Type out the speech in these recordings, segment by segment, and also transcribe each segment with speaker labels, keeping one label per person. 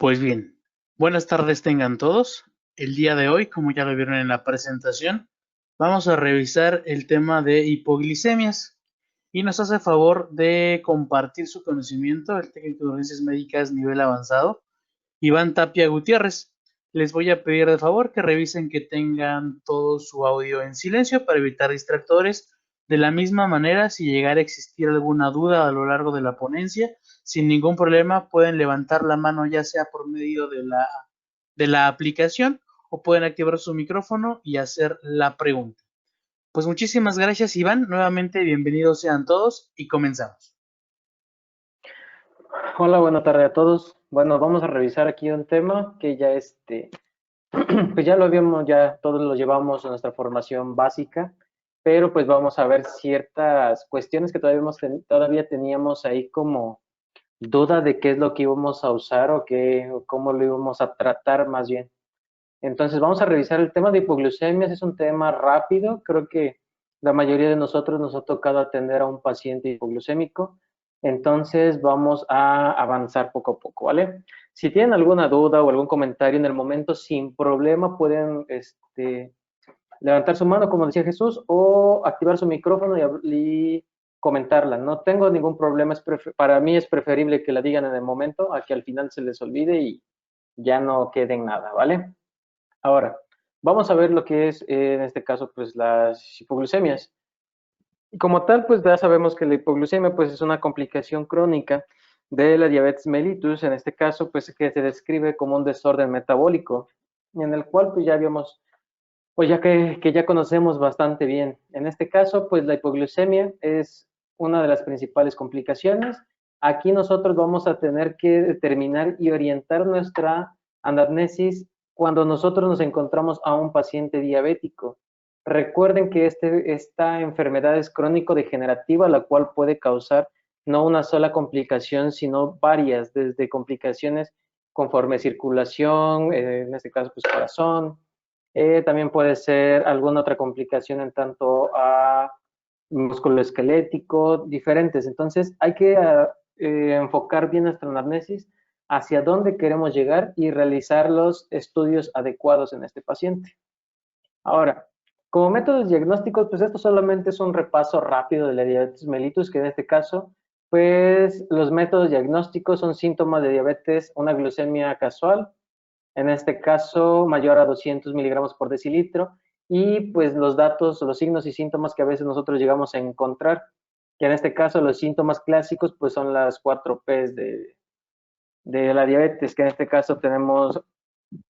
Speaker 1: Pues bien, buenas tardes tengan todos. El día de hoy, como ya lo vieron en la presentación, vamos a revisar el tema de hipoglicemias y nos hace favor de compartir su conocimiento el técnico de urgencias médicas nivel avanzado, Iván Tapia Gutiérrez. Les voy a pedir de favor que revisen que tengan todo su audio en silencio para evitar distractores. De la misma manera, si llegara a existir alguna duda a lo largo de la ponencia, sin ningún problema pueden levantar la mano ya sea por medio de la aplicación o pueden activar su micrófono y hacer la pregunta. Pues muchísimas gracias, Iván. Nuevamente, bienvenidos sean todos y comenzamos.
Speaker 2: Hola, buena tarde a todos. Bueno, vamos a revisar aquí un tema que ya pues ya lo habíamos, ya todos lo llevamos en nuestra formación básica, pero pues vamos a ver ciertas cuestiones que todavía teníamos ahí como duda de qué es lo que íbamos a usar o cómo lo íbamos a tratar más bien. Entonces vamos a revisar el tema de hipoglucemias. Es un tema rápido. Creo que la mayoría de nosotros nos ha tocado atender a un paciente hipoglucémico. Entonces vamos a avanzar poco a poco, ¿vale? Si tienen alguna duda o algún comentario en el momento, sin problema pueden levantar su mano, como decía Jesús, o activar su micrófono y comentarla. No tengo ningún problema. Para mí es preferible que la digan en el momento a que al final se les olvide y ya no quede en nada, ¿vale? Ahora, vamos a ver lo que es, en este caso, pues las hipoglucemias. Como tal, pues ya sabemos que la hipoglucemia pues es una complicación crónica de la diabetes mellitus, en este caso, pues que se describe como un desorden metabólico, en el cual pues ya habíamos, pues ya que ya conocemos bastante bien. En este caso, pues la hipoglucemia es una de las principales complicaciones. Aquí nosotros vamos a tener que determinar y orientar nuestra anamnesis cuando nosotros nos encontramos a un paciente diabético. Recuerden que esta enfermedad es crónico-degenerativa, la cual puede causar no una sola complicación, sino varias, desde complicaciones conforme circulación, en este caso, pues corazón. También puede ser alguna otra complicación en tanto a músculo esquelético, diferentes. Entonces, hay que enfocar bien nuestra anamnesis hacia dónde queremos llegar y realizar los estudios adecuados en este paciente. Ahora, como métodos diagnósticos, pues esto solamente es un repaso rápido de la diabetes mellitus, que en este caso, pues los métodos diagnósticos son síntomas de diabetes, una glucemia casual, en este caso mayor a 200 miligramos por decilitro, y pues los datos, los signos y síntomas que a veces nosotros llegamos a encontrar, que en este caso los síntomas clásicos pues son las 4 P's de la diabetes, que en este caso tenemos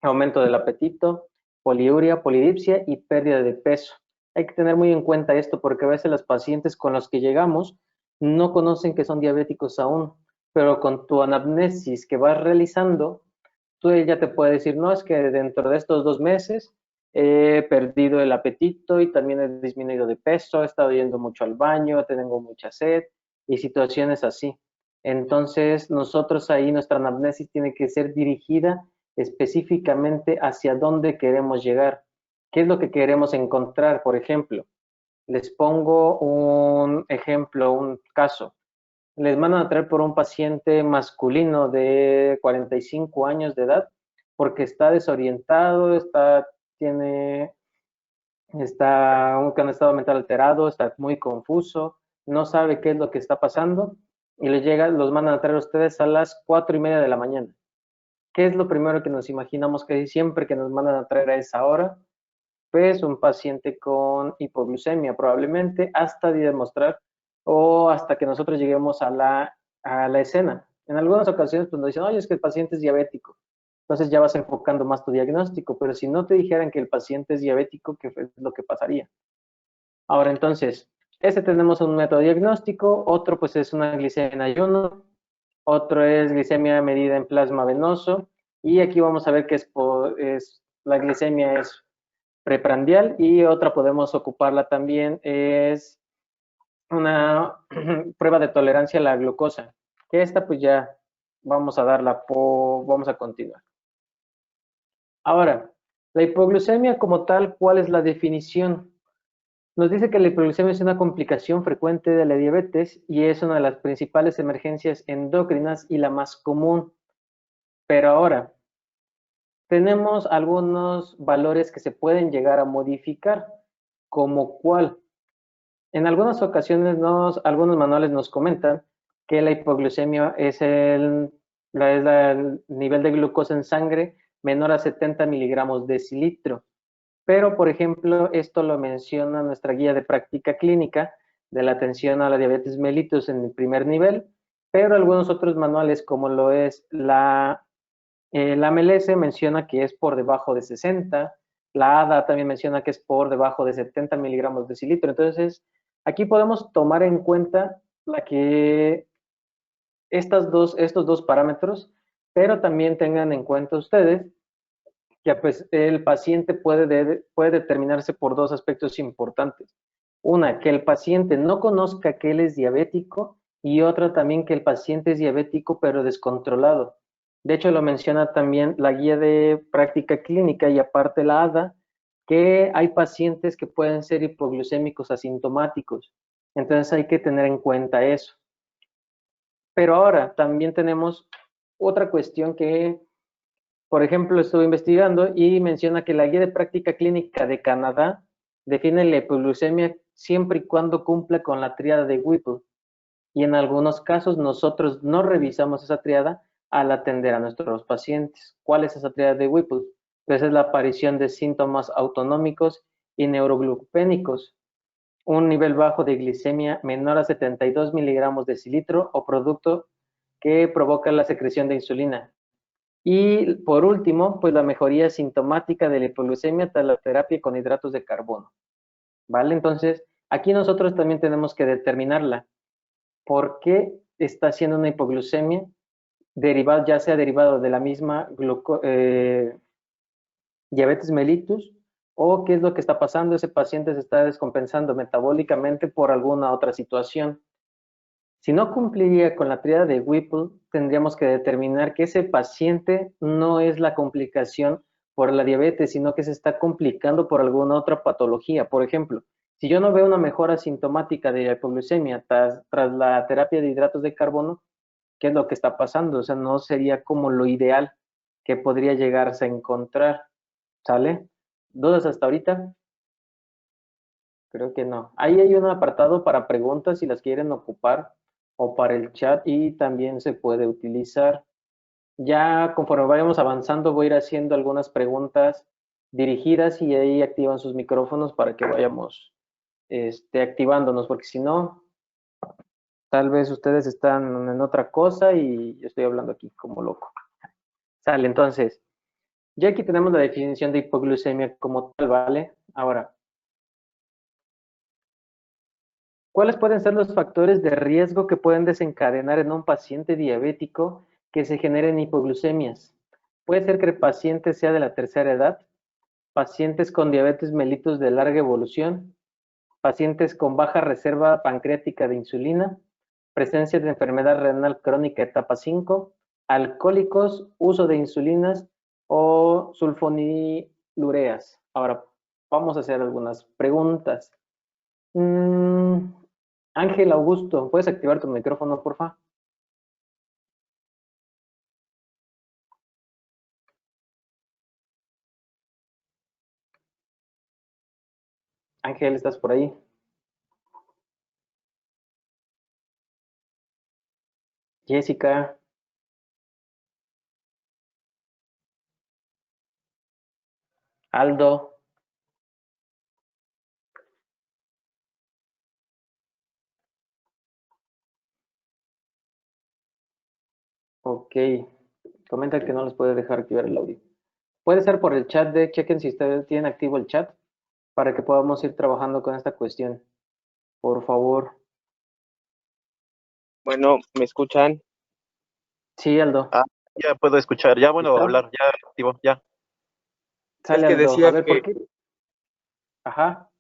Speaker 2: aumento del apetito, poliuria, polidipsia y pérdida de peso. Hay que tener muy en cuenta esto porque a veces los pacientes con los que llegamos no conocen que son diabéticos aún, pero con tu anamnesis que vas realizando, tú ya te puedes decir, no, es que dentro de estos 2 meses he perdido el apetito y también he disminuido de peso, he estado yendo mucho al baño, tengo mucha sed y situaciones así. Entonces, nosotros ahí, nuestra anamnesis tiene que ser dirigida específicamente hacia dónde queremos llegar, qué es lo que queremos encontrar. Por ejemplo, les pongo un ejemplo, un caso. Les mandan a traer por un paciente masculino de 45 años de edad porque está desorientado, tiene, está con un estado mental alterado, está muy confuso, no sabe qué es lo que está pasando y los mandan a traer a ustedes a las 4:30 de la mañana. ¿Qué es lo primero que nos imaginamos que siempre que nos mandan a traer a esa hora? Pues un paciente con hipoglucemia, probablemente hasta demostrar o hasta que nosotros lleguemos a la escena. En algunas ocasiones pues nos dicen, oye, es que el paciente es diabético. Entonces ya vas enfocando más tu diagnóstico, pero si no te dijeran que el paciente es diabético, ¿qué es lo que pasaría? Ahora entonces, tenemos un método diagnóstico, otro pues es una glicemia en ayuno, otro es glicemia medida en plasma venoso, y aquí vamos a ver que la glicemia es preprandial, y otra podemos ocuparla también, es una prueba de tolerancia a la glucosa, que esta pues ya vamos a continuar. Ahora, la hipoglucemia como tal, ¿cuál es la definición? Nos dice que la hipoglucemia es una complicación frecuente de la diabetes y es una de las principales emergencias endócrinas y la más común. Pero ahora, tenemos algunos valores que se pueden llegar a modificar, como cuál. En algunas ocasiones algunos manuales nos comentan que la hipoglucemia es el nivel de glucosa en sangre menor a 70 miligramos decilitro. Pero, por ejemplo, esto lo menciona nuestra guía de práctica clínica de la atención a la diabetes mellitus en el primer nivel, pero algunos otros manuales, como lo es la MLS, menciona que es por debajo de 60, la ADA también menciona que es por debajo de 70 miligramos decilitro. Entonces, aquí podemos tomar en cuenta estos dos parámetros, pero también tengan en cuenta ustedes que pues, el paciente puede determinarse por dos aspectos importantes. Una, que el paciente no conozca que él es diabético, y otra también que el paciente es diabético pero descontrolado. De hecho, lo menciona también la guía de práctica clínica y aparte la ADA, que hay pacientes que pueden ser hipoglucémicos asintomáticos. Entonces hay que tener en cuenta eso. Pero ahora también tenemos otra cuestión que, por ejemplo, estuve investigando y menciona que la guía de práctica clínica de Canadá define la hipoglucemia siempre y cuando cumpla con la tríada de Whipple. Y en algunos casos nosotros no revisamos esa tríada al atender a nuestros pacientes. ¿Cuál es esa tríada de Whipple? Pues es la aparición de síntomas autonómicos y neuroglucémicos, un nivel bajo de glicemia menor a 72 miligramos de decilitro o producto que provoca la secreción de insulina. Y por último, pues la mejoría sintomática de la hipoglucemia tras la terapia con hidratos de carbono. ¿Vale? Entonces, aquí nosotros también tenemos que determinarla. ¿Por qué está haciendo una hipoglucemia? Ya sea derivado de la misma diabetes mellitus, o qué es lo que está pasando, ese paciente se está descompensando metabólicamente por alguna otra situación. Si no cumpliría con la tríada de Whipple, tendríamos que determinar que ese paciente no es la complicación por la diabetes, sino que se está complicando por alguna otra patología. Por ejemplo, si yo no veo una mejora sintomática de la hipoglucemia tras la terapia de hidratos de carbono, ¿qué es lo que está pasando? O sea, no sería como lo ideal que podría llegarse a encontrar. ¿Sale? ¿Dudas hasta ahorita? Creo que no. Ahí hay un apartado para preguntas si las quieren ocupar, o para el chat, y también se puede utilizar. Ya conforme vayamos avanzando voy a ir haciendo algunas preguntas dirigidas y ahí activan sus micrófonos para que vayamos activándonos, porque si no, tal vez ustedes están en otra cosa y yo estoy hablando aquí como loco. Sale, entonces, ya aquí tenemos la definición de hipoglucemia como tal, ¿vale? Ahora, ¿cuáles pueden ser los factores de riesgo que pueden desencadenar en un paciente diabético que se generen hipoglucemias? Puede ser que el paciente sea de la tercera edad, pacientes con diabetes mellitus de larga evolución, pacientes con baja reserva pancreática de insulina, presencia de enfermedad renal crónica etapa 5, alcohólicos, uso de insulinas o sulfonilureas. Ahora, vamos a hacer algunas preguntas. Ángel Augusto, ¿puedes activar tu micrófono, porfa? Ángel, ¿estás por ahí? Jessica. Aldo. Ok. Comenta que no les puede dejar activar el audio. Puede ser por el chat, chequen si ustedes tienen activo el chat para que podamos ir trabajando con esta cuestión. Por favor.
Speaker 3: Bueno, ¿me escuchan?
Speaker 2: Sí, Aldo.
Speaker 3: Ah, ya puedo escuchar, ya bueno,
Speaker 2: ¿Listo?
Speaker 3: hablar, ya activo, ya.
Speaker 2: Sale,
Speaker 3: Es que
Speaker 2: Aldo.
Speaker 3: decía
Speaker 2: A ver,
Speaker 3: que,
Speaker 2: ¿por qué? Ajá.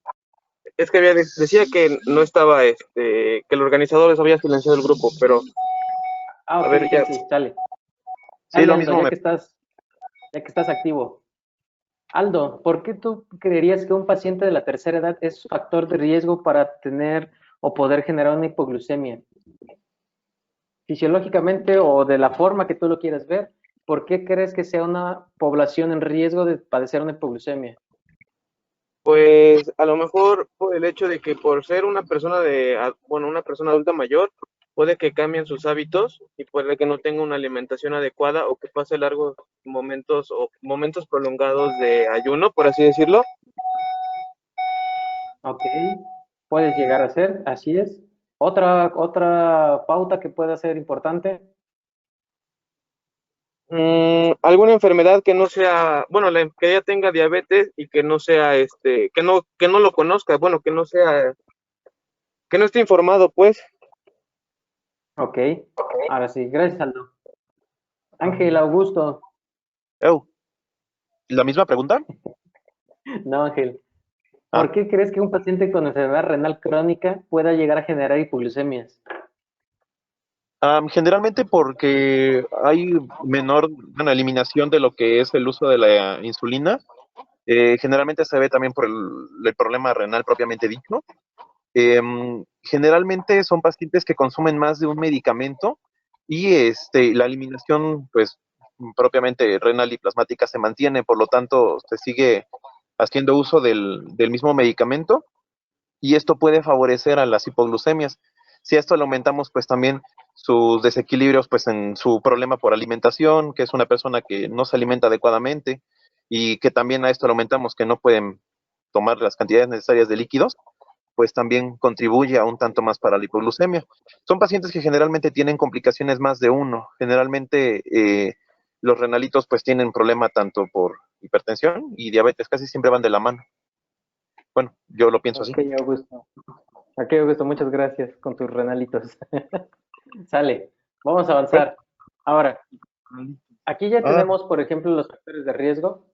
Speaker 3: es que decía que no estaba, que el organizador les había silenciado el grupo, pero
Speaker 2: Ah,
Speaker 3: a
Speaker 2: ok,
Speaker 3: ver, ya.
Speaker 2: sí, sale.
Speaker 3: Sí,
Speaker 2: Sale,
Speaker 3: lo
Speaker 2: Aldo,
Speaker 3: mismo
Speaker 2: ya que estás activo. Aldo, ¿por qué tú creerías que un paciente de la tercera edad es factor de riesgo para tener o poder generar una hipoglucemia? Fisiológicamente o de la forma que tú lo quieras ver, ¿por qué crees que sea una población en riesgo de padecer una hipoglucemia?
Speaker 3: Pues a lo mejor por el hecho de que por ser una persona una persona adulta mayor, puede que cambien sus hábitos y puede que no tenga una alimentación adecuada o que pase largos momentos o momentos prolongados de ayuno, por así decirlo.
Speaker 2: Ok, puedes llegar a ser, así es. Otra pauta que pueda ser importante.
Speaker 3: Alguna enfermedad que no sea, bueno, que ella tenga diabetes y que no sea, que no lo conozca, bueno, que no esté informado, pues.
Speaker 2: Ok, ahora sí, gracias Aldo. Ángel Augusto,
Speaker 4: Oh, ¿la misma pregunta?
Speaker 2: no Ángel, ¿por
Speaker 4: Ah,
Speaker 2: qué crees que un paciente con enfermedad renal crónica pueda llegar a generar hipoglucemias?
Speaker 4: Generalmente porque hay menor, bueno, eliminación de lo que es el uso de la insulina. Generalmente se ve también por el problema renal propiamente dicho. Generalmente son pacientes que consumen más de un medicamento y la eliminación, pues, propiamente renal y plasmática se mantiene, por lo tanto, se sigue haciendo uso del mismo medicamento y esto puede favorecer a las hipoglucemias. Si a esto le aumentamos, pues también sus desequilibrios, pues en su problema por alimentación, que es una persona que no se alimenta adecuadamente y que también a esto le aumentamos que no pueden tomar las cantidades necesarias de líquidos, pues también contribuye a un tanto más para la hipoglucemia. Son pacientes que generalmente tienen complicaciones más de uno. Generalmente los renalitos pues tienen problema tanto por hipertensión y diabetes, casi siempre van de la mano. Bueno, yo lo pienso así.
Speaker 2: Ok, Augusto. Ok, Augusto, muchas gracias con tus renalitos. Sale, vamos a
Speaker 4: Bueno,
Speaker 2: avanzar. Ahora, aquí ya
Speaker 4: ah,
Speaker 2: tenemos, por ejemplo, los factores de riesgo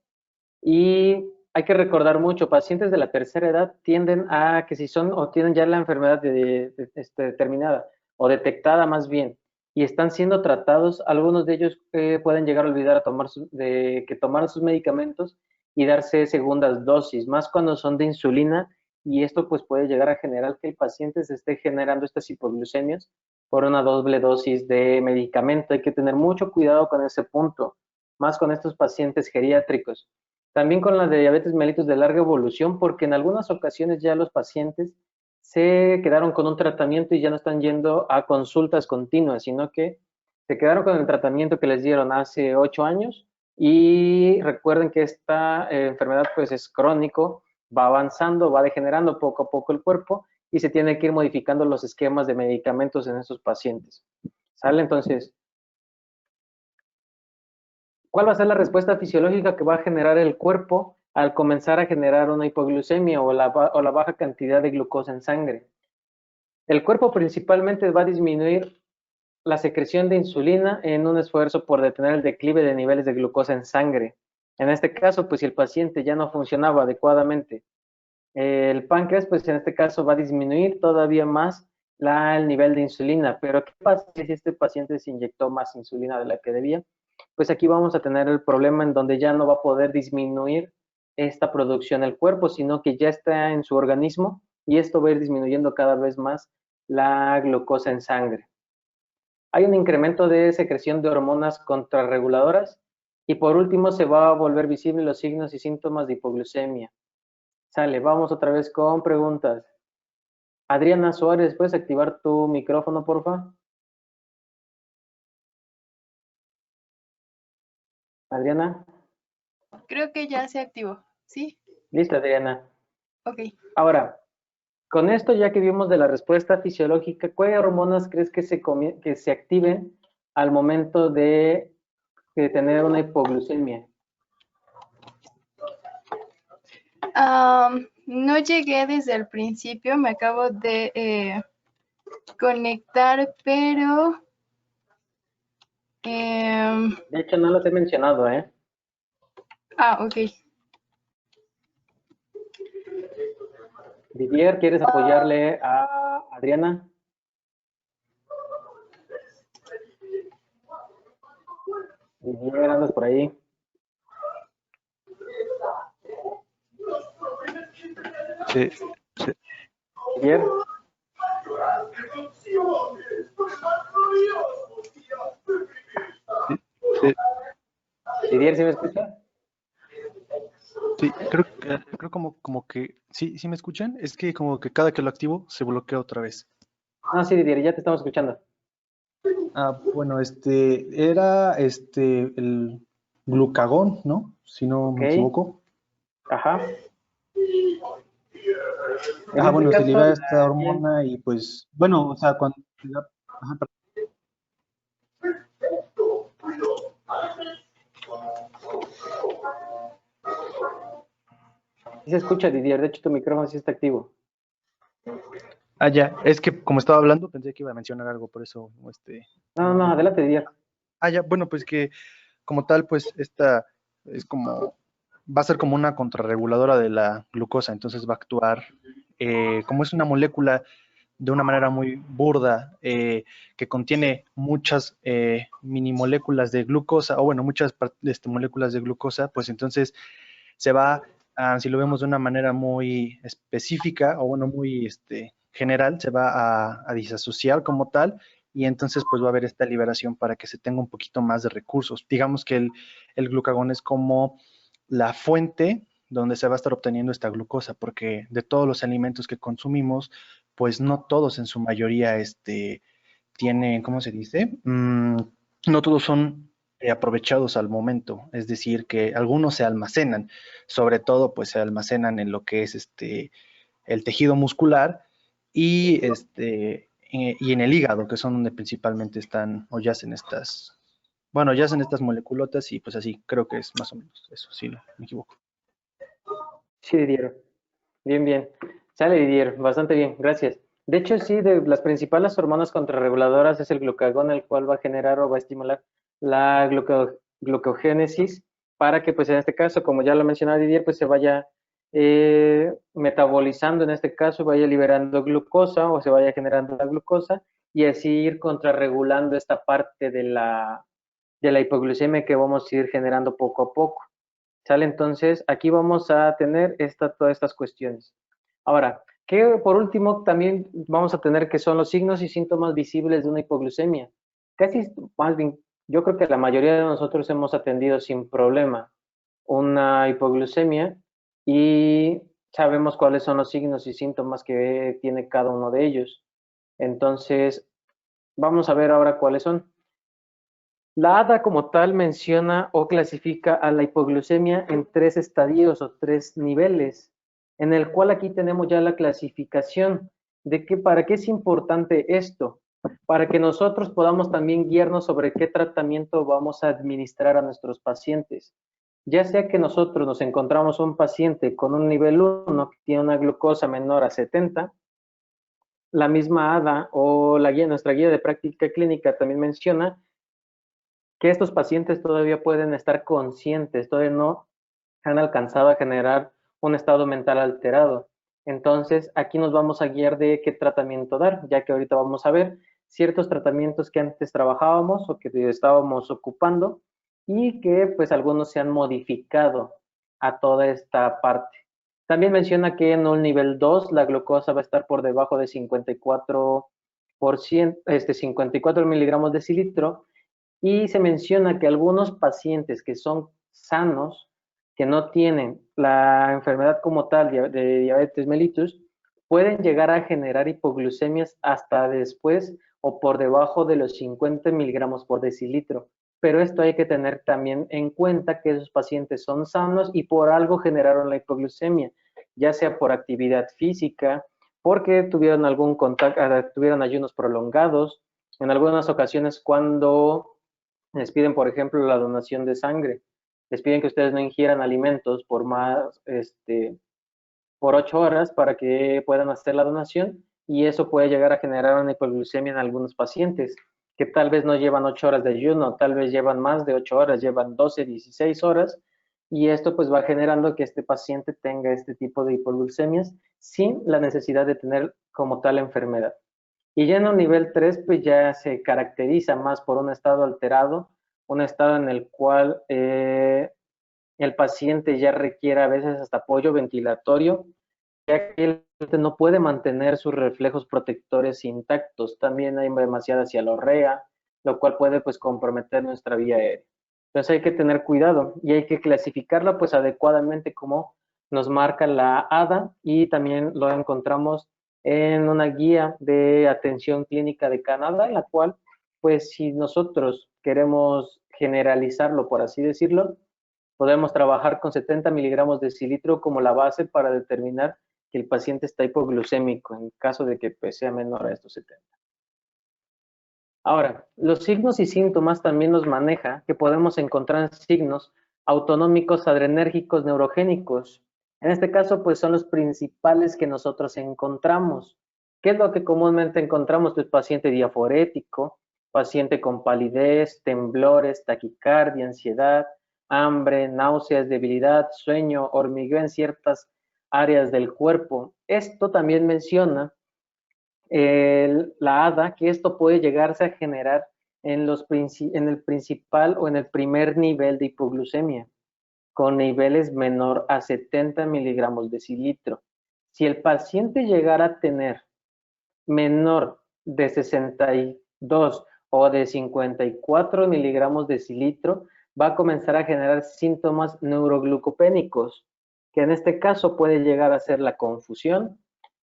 Speaker 2: y hay que recordar mucho, pacientes de la tercera edad tienden a que si son o tienen ya la enfermedad determinada o detectada más bien y están siendo tratados, algunos de ellos pueden llegar a olvidar a que tomaron sus medicamentos y darse segundas dosis, más cuando son de insulina y esto pues puede llegar a generar que el paciente se esté generando estas hipoglucemias por una doble dosis de medicamento. Hay que tener mucho cuidado con ese punto, más con estos pacientes geriátricos. También con la de diabetes mellitus de larga evolución, porque en algunas ocasiones ya los pacientes se quedaron con un tratamiento y ya no están yendo a consultas continuas, sino que se quedaron con el tratamiento que les dieron hace 8 años y recuerden que esta enfermedad pues es crónico, va avanzando, va degenerando poco a poco el cuerpo y se tiene que ir modificando los esquemas de medicamentos en estos pacientes. ¿Sale? Entonces, ¿cuál va a ser la respuesta fisiológica que va a generar el cuerpo al comenzar a generar una hipoglucemia o la baja cantidad de glucosa en sangre? El cuerpo principalmente va a disminuir la secreción de insulina en un esfuerzo por detener el declive de niveles de glucosa en sangre. En este caso, pues si el paciente ya no funcionaba adecuadamente, el páncreas, pues en este caso va a disminuir todavía más el nivel de insulina. Pero ¿qué pasa si este paciente se inyectó más insulina de la que debía? Pues aquí vamos a tener el problema en donde ya no va a poder disminuir esta producción el cuerpo, sino que ya está en su organismo y esto va a ir disminuyendo cada vez más la glucosa en sangre. Hay un incremento de secreción de hormonas contrarreguladoras y por último se va a volver visible los signos y síntomas de hipoglucemia. Sale, vamos otra vez con preguntas. Adriana Suárez, ¿puedes activar tu micrófono, porfa? Adriana.
Speaker 5: Creo que ya se activó, ¿sí?
Speaker 2: Listo, Adriana.
Speaker 5: Ok.
Speaker 2: Ahora, con esto ya que vimos de la respuesta fisiológica, ¿cuáles hormonas crees que se activen al momento de tener una hipoglucemia?
Speaker 5: No llegué desde el principio, me acabo de conectar, pero
Speaker 2: De hecho, no las he mencionado, ¿eh?
Speaker 5: ok.
Speaker 2: Didier, ¿quieres apoyarle a Adriana? Didier, ¿andas por ahí?
Speaker 6: Sí, sí.
Speaker 2: Didier.
Speaker 6: Sí, sí.
Speaker 2: Didier, ¿sí me escucha?
Speaker 6: Sí, creo como que, sí, sí me escuchan, es que como que cada que lo activo se bloquea otra vez.
Speaker 2: Ah, sí, Didier, ya te estamos escuchando.
Speaker 6: Bueno, era el glucagón, ¿no? Si no
Speaker 2: Ok,
Speaker 6: me equivoco.
Speaker 2: ajá. En este
Speaker 6: Bueno, se
Speaker 2: caso,
Speaker 6: libera esta hormona y pues, bueno, o sea, cuando... Ajá,
Speaker 2: sí se escucha, Didier, de hecho tu micrófono sí está activo.
Speaker 6: ya, es que como estaba hablando pensé que iba a mencionar algo, por eso,
Speaker 2: No, no, adelante, Didier.
Speaker 6: Ya, bueno, pues que como tal, pues esta es como, va a ser como una contrarreguladora de la glucosa, entonces va a actuar, como es una molécula de una manera muy burda, que contiene muchas mini moléculas de glucosa, o bueno, muchas moléculas de glucosa, pues entonces se va, si lo vemos de una manera muy específica, o bueno, muy general, se va a disasociar como tal, y entonces pues va a haber esta liberación para que se tenga un poquito más de recursos. Digamos que el glucagón es como la fuente donde se va a estar obteniendo esta glucosa, porque de todos los alimentos que consumimos, pues no todos en su mayoría tienen, ¿cómo se dice? No todos son aprovechados al momento, es decir, que algunos se almacenan, sobre todo pues se almacenan en lo que es el tejido muscular y, y en el hígado, que son donde principalmente están o yacen yacen estas moleculotas y pues así, creo que es más o menos eso, si no me equivoco.
Speaker 2: Sí, Didier. Bien, bien. Sale, Didier, bastante bien, gracias. De hecho, sí, de las principales hormonas contrarreguladoras es el glucagón, el cual va a generar o va a estimular la glucogénesis para que, pues en este caso, como ya lo mencionaba Didier, pues se vaya metabolizando, en este caso, vaya liberando glucosa o se vaya generando la glucosa y así ir contrarregulando esta parte de la hipoglucemia que vamos a ir generando poco a poco. ¿Sale? Entonces, aquí vamos a tener todas estas cuestiones. Ahora, que por último también vamos a tener que son los signos y síntomas visibles de una hipoglucemia. Casi, más bien, yo creo que la mayoría de nosotros hemos atendido sin problema una hipoglucemia y sabemos cuáles son los signos y síntomas que tiene cada uno de ellos. Entonces, vamos a ver ahora cuáles son. La ADA como tal menciona o clasifica a la hipoglucemia en 3 estadios o 3 niveles, en el cual aquí tenemos ya la clasificación de que para qué es importante esto, para que nosotros podamos también guiarnos sobre qué tratamiento vamos a administrar a nuestros pacientes. Ya sea que nosotros nos encontramos un paciente con un nivel 1 que tiene una glucosa menor a 70, la misma ADA o nuestra guía de práctica clínica también menciona que estos pacientes todavía pueden estar conscientes, todavía no han alcanzado a generar un estado mental alterado. Entonces, aquí nos vamos a guiar de qué tratamiento dar, ya que ahorita vamos a ver ciertos tratamientos que antes trabajábamos o que estábamos ocupando y que pues algunos se han modificado a toda esta parte. También menciona que en un nivel 2 la glucosa va a estar por debajo de 54 miligramos de cilitro y se menciona que algunos pacientes que son sanos, que no tienen la enfermedad como tal de diabetes mellitus, pueden llegar a generar hipoglucemias hasta después o por debajo de los 50 miligramos por decilitro. Pero esto hay que tener también en cuenta que esos pacientes son sanos y por algo generaron la hipoglucemia, ya sea por actividad física, porque tuvieron algún contacto, tuvieron ayunos prolongados, en algunas ocasiones cuando les piden, por ejemplo, la donación de sangre. Les piden que ustedes no ingieran alimentos por más, por 8 horas para que puedan hacer la donación y eso puede llegar a generar una hipoglucemia en algunos pacientes que tal vez no llevan 8 horas de ayuno, tal vez llevan más de 8 horas, llevan 12, 16 horas y esto pues va generando que este paciente tenga este tipo de hipoglucemias sin la necesidad de tener como tal enfermedad. Y ya en un nivel 3, pues ya se caracteriza más por un estado alterado, un estado en el cual el paciente ya requiere a veces hasta apoyo ventilatorio, ya que el paciente no puede mantener sus reflejos protectores intactos. También hay demasiada cialorrea, lo cual puede pues comprometer nuestra vía aérea. Entonces hay que tener cuidado y hay que clasificarla pues adecuadamente como nos marca la ADA, y también lo encontramos en una guía de atención clínica de Canadá, en la cual pues si nosotros queremos generalizarlo, por así decirlo, podemos trabajar con 70 miligramos de cilitro como la base para determinar que el paciente está hipoglucémico, en caso de que pues, sea menor a estos 70. Ahora, los signos y síntomas también nos maneja que podemos encontrar signos autonómicos, adrenérgicos, neurogénicos. En este caso, pues son los principales que nosotros encontramos. ¿Qué es lo que comúnmente encontramos? Pues paciente diaforético, paciente con palidez, temblores, taquicardia, ansiedad, hambre, náuseas, debilidad, sueño, hormigueo en ciertas áreas del cuerpo. Esto también menciona la ADA, que esto puede llegarse a generar en el principal o en el primer nivel de hipoglucemia, con niveles menor a 70 miligramos de cilitro. Si el paciente llegara a tener menor de 62 o de 54 miligramos de cilitro, va a comenzar a generar síntomas neuroglucopénicos, que en este caso puede llegar a ser la confusión,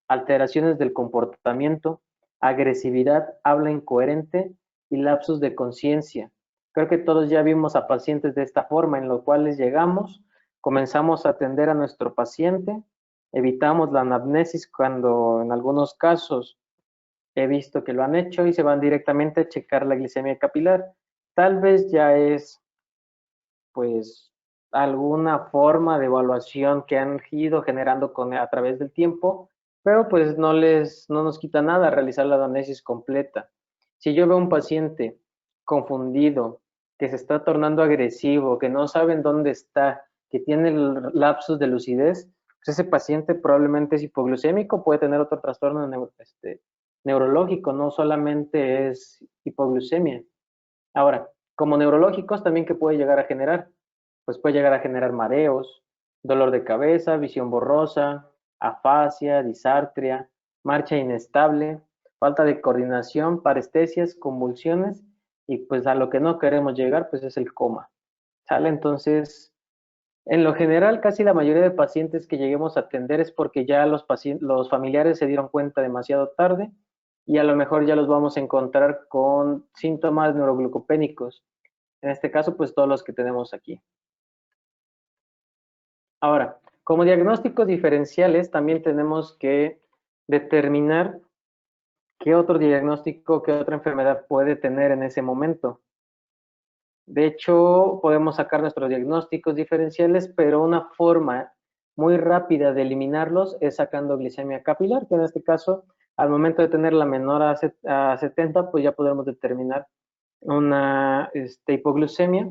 Speaker 2: alteraciones del comportamiento, agresividad, habla incoherente y lapsus de conciencia. Creo que todos ya vimos a pacientes de esta forma, en los cuales llegamos, comenzamos a atender a nuestro paciente, evitamos la anamnesis cuando en algunos casos he visto que lo han hecho y se van directamente a checar la glicemia capilar. Tal vez ya es pues alguna forma de evaluación que han ido generando a través del tiempo, pero pues no nos quita nada realizar la anamnesis completa. Si yo veo un paciente confundido, que se está tornando agresivo, que no saben dónde está, que tiene el lapsus de lucidez, pues ese paciente probablemente es hipoglucémico, puede tener otro trastorno neurológico, no solamente es hipoglucemia. Ahora, como neurológicos también que puede llegar a generar, pues puede llegar a generar mareos, dolor de cabeza, visión borrosa, afasia, disartria, marcha inestable, falta de coordinación, parestesias, convulsiones, y pues a lo que no queremos llegar pues es el coma. ¿Sale? Entonces, en lo general, casi la mayoría de pacientes que lleguemos a atender es porque ya los familiares se dieron cuenta demasiado tarde y a lo mejor ya los vamos a encontrar con síntomas neuroglucopénicos. En este caso, pues todos los que tenemos aquí. Ahora, como diagnósticos diferenciales, también tenemos que determinar qué otro diagnóstico, qué otra enfermedad puede tener en ese momento. De hecho, podemos sacar nuestros diagnósticos diferenciales, pero una forma muy rápida de eliminarlos es sacando glicemia capilar, que en este caso, al momento de tener la menor a 70, pues ya podemos determinar una hipoglucemia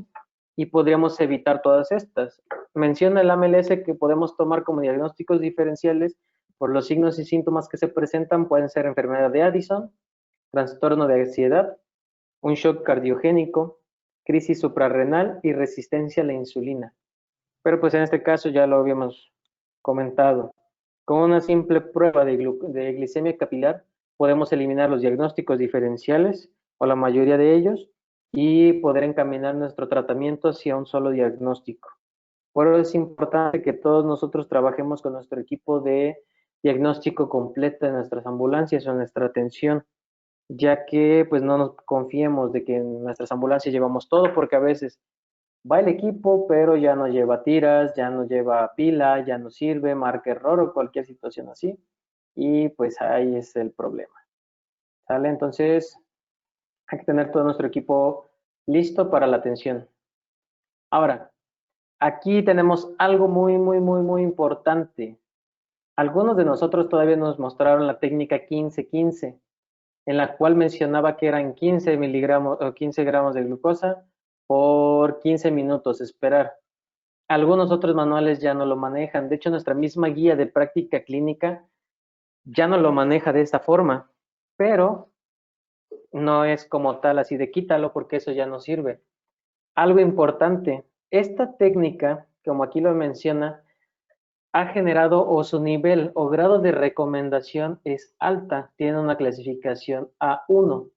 Speaker 2: y podríamos evitar todas estas. Menciona el AMLS que podemos tomar como diagnósticos diferenciales por los signos y síntomas que se presentan. Pueden ser enfermedad de Addison, trastorno de ansiedad, un shock cardiogénico, crisis suprarrenal y resistencia a la insulina. Pero pues en este caso ya lo habíamos comentado. Con una simple prueba de glicemia capilar podemos eliminar los diagnósticos diferenciales o la mayoría de ellos y poder encaminar nuestro tratamiento hacia un solo diagnóstico. Por eso es importante que todos nosotros trabajemos con nuestro equipo de diagnóstico completo en nuestras ambulancias o en nuestra atención, ya que pues no nos confiemos de que en nuestras ambulancias llevamos todo, porque a veces va el equipo, pero ya no lleva tiras, ya no lleva pila, ya no sirve, marca error o cualquier situación así, y pues ahí es el problema. ¿Sale? Entonces hay que tener todo nuestro equipo listo para la atención. Ahora, aquí tenemos algo muy importante. Algunos de nosotros todavía nos mostraron la técnica 15-15, en la cual mencionaba que eran 15 miligramos o 15 gramos de glucosa por 15 minutos esperar. Algunos otros manuales ya no lo manejan. De hecho, nuestra misma guía de práctica clínica ya no lo maneja de esta forma, pero no es como tal así de quítalo porque eso ya no sirve. Algo importante, esta técnica, como aquí lo menciona, ha generado o su nivel o grado de recomendación es alta, tiene una clasificación A1.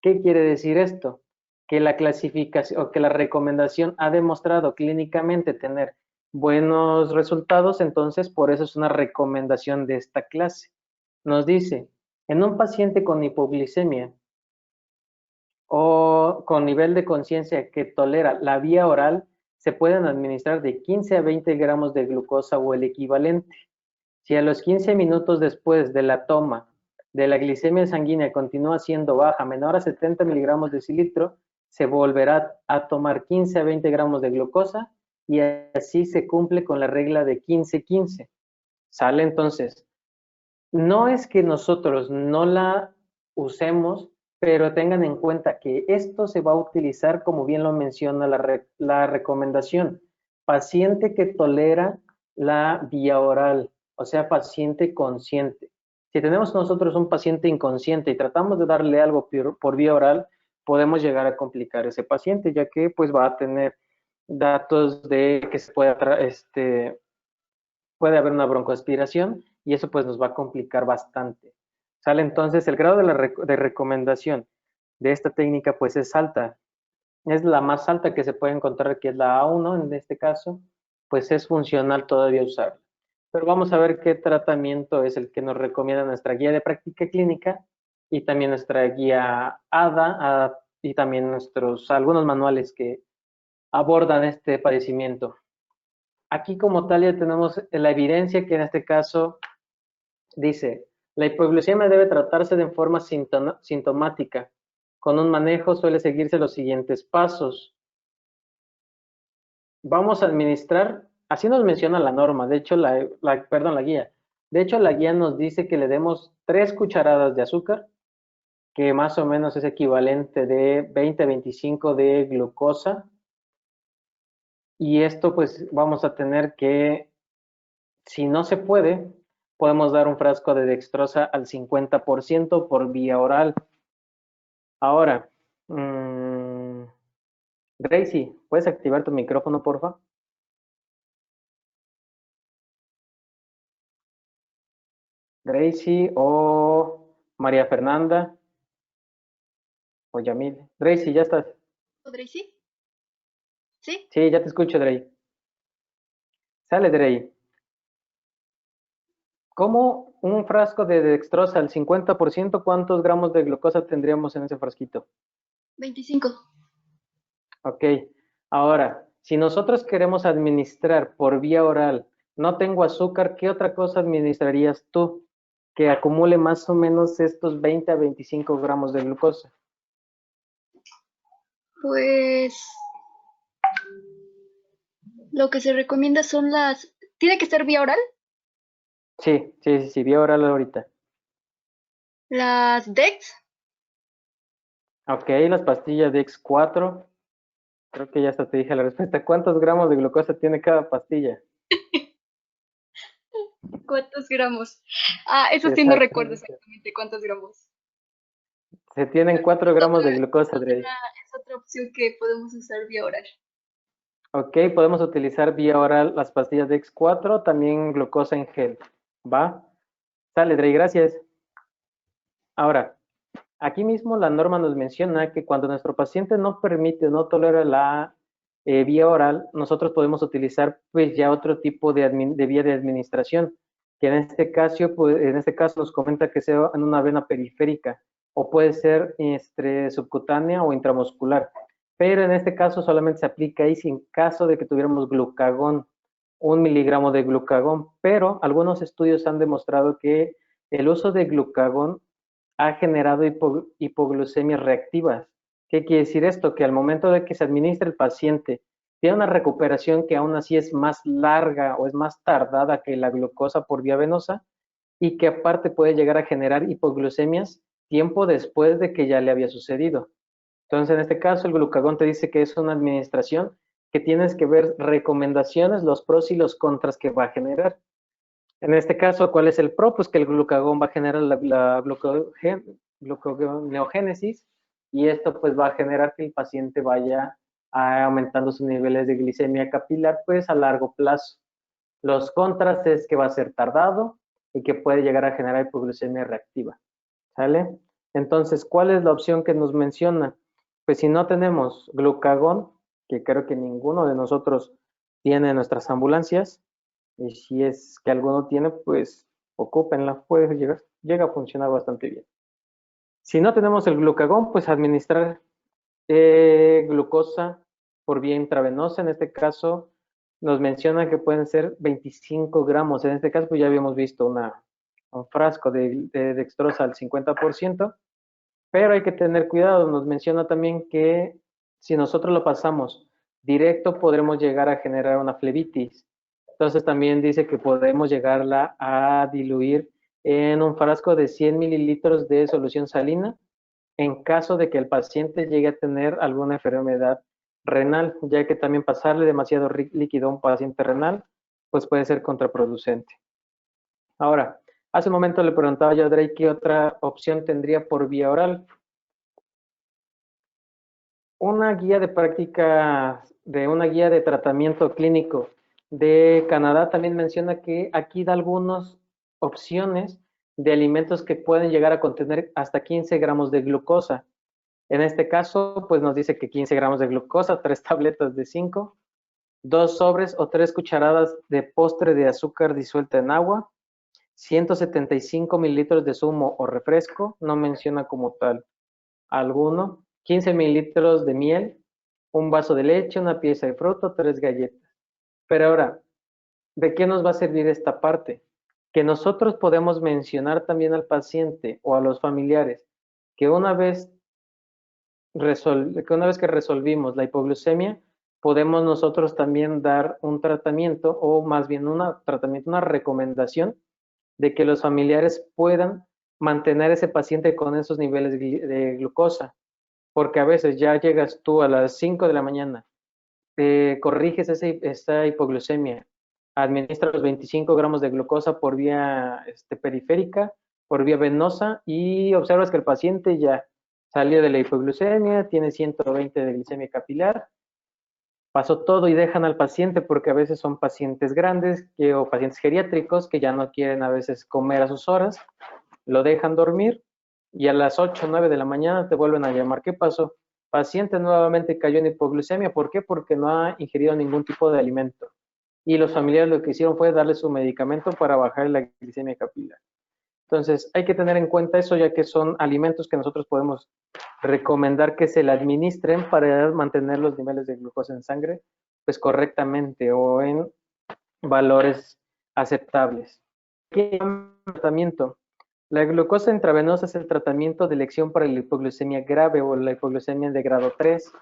Speaker 2: ¿Qué quiere decir esto? que la clasificación o que la recomendación ha demostrado clínicamente tener buenos resultados, entonces por eso es una recomendación de esta clase. Nos dice, en un paciente con hipoglicemia o con nivel de conciencia que tolera la vía oral, se pueden administrar de 15 a 20 gramos de glucosa o el equivalente. Si a los 15 minutos después de la toma de la glicemia sanguínea continúa siendo baja, menor a 70 miligramos de decilitro, se volverá a tomar 15 a 20 gramos de glucosa y así se cumple con la regla de 15-15. ¿Sale? Entonces, no es que nosotros no la usemos, pero tengan en cuenta que esto se va a utilizar, como bien lo menciona la recomendación, paciente que tolera la vía oral, o sea, paciente consciente. Si tenemos nosotros un paciente inconsciente y tratamos de darle algo por vía oral, podemos llegar a complicar ese paciente, ya que pues va a tener datos de que se puede haber una broncoaspiración y eso pues nos va a complicar bastante. ¿Sale? Entonces el grado de recomendación de esta técnica pues es alta. Es la más alta que se puede encontrar, que es la A1 en este caso, pues es funcional todavía usarla. Pero vamos a ver qué tratamiento es el que nos recomienda nuestra guía de práctica clínica y también nuestra guía ADA y también algunos manuales que abordan este padecimiento. Aquí como tal ya tenemos la evidencia que en este caso dice, la hipoglucemia debe tratarse de forma sintomática. Con un manejo suele seguirse los siguientes pasos. Vamos a administrar, así nos menciona la norma, de hecho, la guía. De hecho, la guía nos dice que le demos 3 cucharadas de azúcar, que más o menos es equivalente de 20 a 25 de glucosa. Y esto pues vamos a tener que, si no se puede, podemos dar un frasco de dextrosa al 50% por vía oral. Ahora, Gracie, ¿puedes activar tu micrófono, porfa? Gracie o María Fernanda o Yamil. Gracie, ¿ya estás?
Speaker 5: ¿Gracie? ¿Sí?
Speaker 2: Sí, ya te escucho, Drey. Sale, Drey. ¿Cómo un frasco de dextrosa al 50%, cuántos gramos de glucosa tendríamos en ese frasquito?
Speaker 5: 25.
Speaker 2: Ok. Ahora, si nosotros queremos administrar por vía oral, no tengo azúcar, ¿qué otra cosa administrarías tú que acumule más o menos estos 20 a 25 gramos de glucosa?
Speaker 5: Pues lo que se recomienda son las... ¿Tiene que ser vía oral?
Speaker 2: Sí, vía oral ahorita.
Speaker 5: Las DEX.
Speaker 2: Ok, las pastillas de X4. Creo que ya hasta te dije la respuesta. ¿Cuántos gramos de glucosa tiene cada pastilla?
Speaker 5: ¿Cuántos gramos? Eso sí no recuerdo
Speaker 2: Exactamente.
Speaker 5: exactamente cuántos gramos.
Speaker 2: Se tienen 4 gramos de glucosa, Drey.
Speaker 5: Es otra opción que podemos usar vía oral.
Speaker 2: Ok, podemos utilizar vía oral las pastillas de X4, también glucosa en gel. ¿Va? Sale, Drey, gracias. Ahora, aquí mismo la norma nos menciona que cuando nuestro paciente no permite, no tolera la vía oral, nosotros podemos utilizar pues ya otro tipo de vía de administración, que en este caso nos comenta que sea en una vena periférica o puede ser subcutánea o intramuscular. Pero en este caso solamente se aplica ahí en caso de que tuviéramos glucagón, 1 miligramo de glucagón, pero algunos estudios han demostrado que el uso de glucagón ha generado hipoglucemias reactivas. ¿Qué quiere decir esto? Que al momento de que se administra el paciente tiene una recuperación que aún así es más larga o es más tardada que la glucosa por vía venosa y que aparte puede llegar a generar hipoglucemias tiempo después de que ya le había sucedido. Entonces, en este caso, el glucagón te dice que es una administración que tienes que ver recomendaciones, los pros y los contras que va a generar. En este caso, ¿cuál es el pro? Pues que el glucagón va a generar la gluconeogénesis y esto pues va a generar que el paciente vaya aumentando sus niveles de glicemia capilar pues a largo plazo. Los contras es que va a ser tardado y que puede llegar a generar hipoglucemia reactiva. ¿Sale? Entonces, ¿cuál es la opción que nos menciona? pues si no tenemos glucagón, que creo que ninguno de nosotros tiene en nuestras ambulancias, y si es que alguno tiene, pues ocúpenla, llega a funcionar bastante bien. Si no tenemos el glucagón, pues administrar glucosa por vía intravenosa. En este caso nos menciona que pueden ser 25 gramos. En este caso pues ya habíamos visto un frasco de dextrosa al 50%, pero hay que tener cuidado. Nos menciona también que si nosotros lo pasamos directo podremos llegar a generar una flebitis. Entonces también dice que podemos llegarla a diluir en un frasco de 100 mililitros de solución salina en caso de que el paciente llegue a tener alguna enfermedad renal, ya que también pasarle demasiado líquido a un paciente renal, pues puede ser contraproducente. Ahora, hace un momento le preguntaba yo a Drake qué otra opción tendría por vía oral. Una guía de práctica, una guía de tratamiento clínico de Canadá también menciona que aquí da algunas opciones de alimentos que pueden llegar a contener hasta 15 gramos de glucosa. En este caso, pues nos dice que 15 gramos de glucosa, 3 tabletas de 5, 2 sobres o 3 cucharadas de postre de azúcar disuelta en agua, 175 mililitros de zumo o refresco, no menciona como tal alguno, 15 mililitros de miel, un vaso de leche, una pieza de fruta, 3 galletas. Pero ahora, ¿de qué nos va a servir esta parte? Que nosotros podemos mencionar también al paciente o a los familiares que una vez que resolvimos la hipoglucemia, podemos nosotros también dar un tratamiento o más bien una recomendación de que los familiares puedan mantener a ese paciente con esos niveles de glucosa, porque a veces ya llegas tú a las 5 de la mañana, corriges esa hipoglucemia, administras los 25 gramos de glucosa por vía periférica, por vía venosa, y observas que el paciente ya salió de la hipoglucemia, tiene 120 de glicemia capilar, pasó todo y dejan al paciente porque a veces son pacientes grandes o pacientes geriátricos que ya no quieren a veces comer a sus horas, lo dejan dormir y a las 8 o 9 de la mañana te vuelven a llamar. ¿Qué pasó? Paciente nuevamente cayó en hipoglucemia. ¿Por qué? Porque no ha ingerido ningún tipo de alimento. Y los familiares lo que hicieron fue darle su medicamento para bajar la glicemia capilar. Entonces, hay que tener en cuenta eso, ya que son alimentos que nosotros podemos recomendar que se le administren para mantener los niveles de glucosa en sangre pues correctamente o en valores aceptables. ¿Qué tratamiento? La glucosa intravenosa es el tratamiento de elección para la hipoglucemia grave o la hipoglucemia de grado 3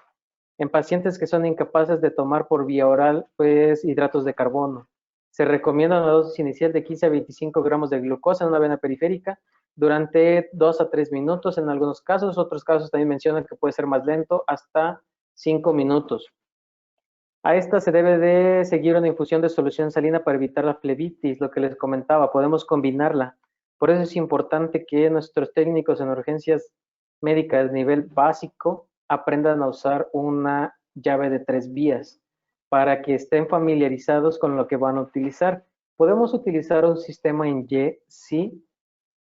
Speaker 2: en pacientes que son incapaces de tomar por vía oral pues hidratos de carbono. Se recomienda una dosis inicial de 15 a 25 gramos de glucosa en una vena periférica durante 2 a 3 minutos en algunos casos. Otros casos también mencionan que puede ser más lento, hasta 5 minutos. A esta se debe de seguir una infusión de solución salina para evitar la flebitis, lo que les comentaba, podemos combinarla. Por eso es importante que nuestros técnicos en urgencias médicas de nivel básico aprendan a usar una llave de 3 vías para que estén familiarizados con lo que van a utilizar. Podemos utilizar un sistema en Y, sí,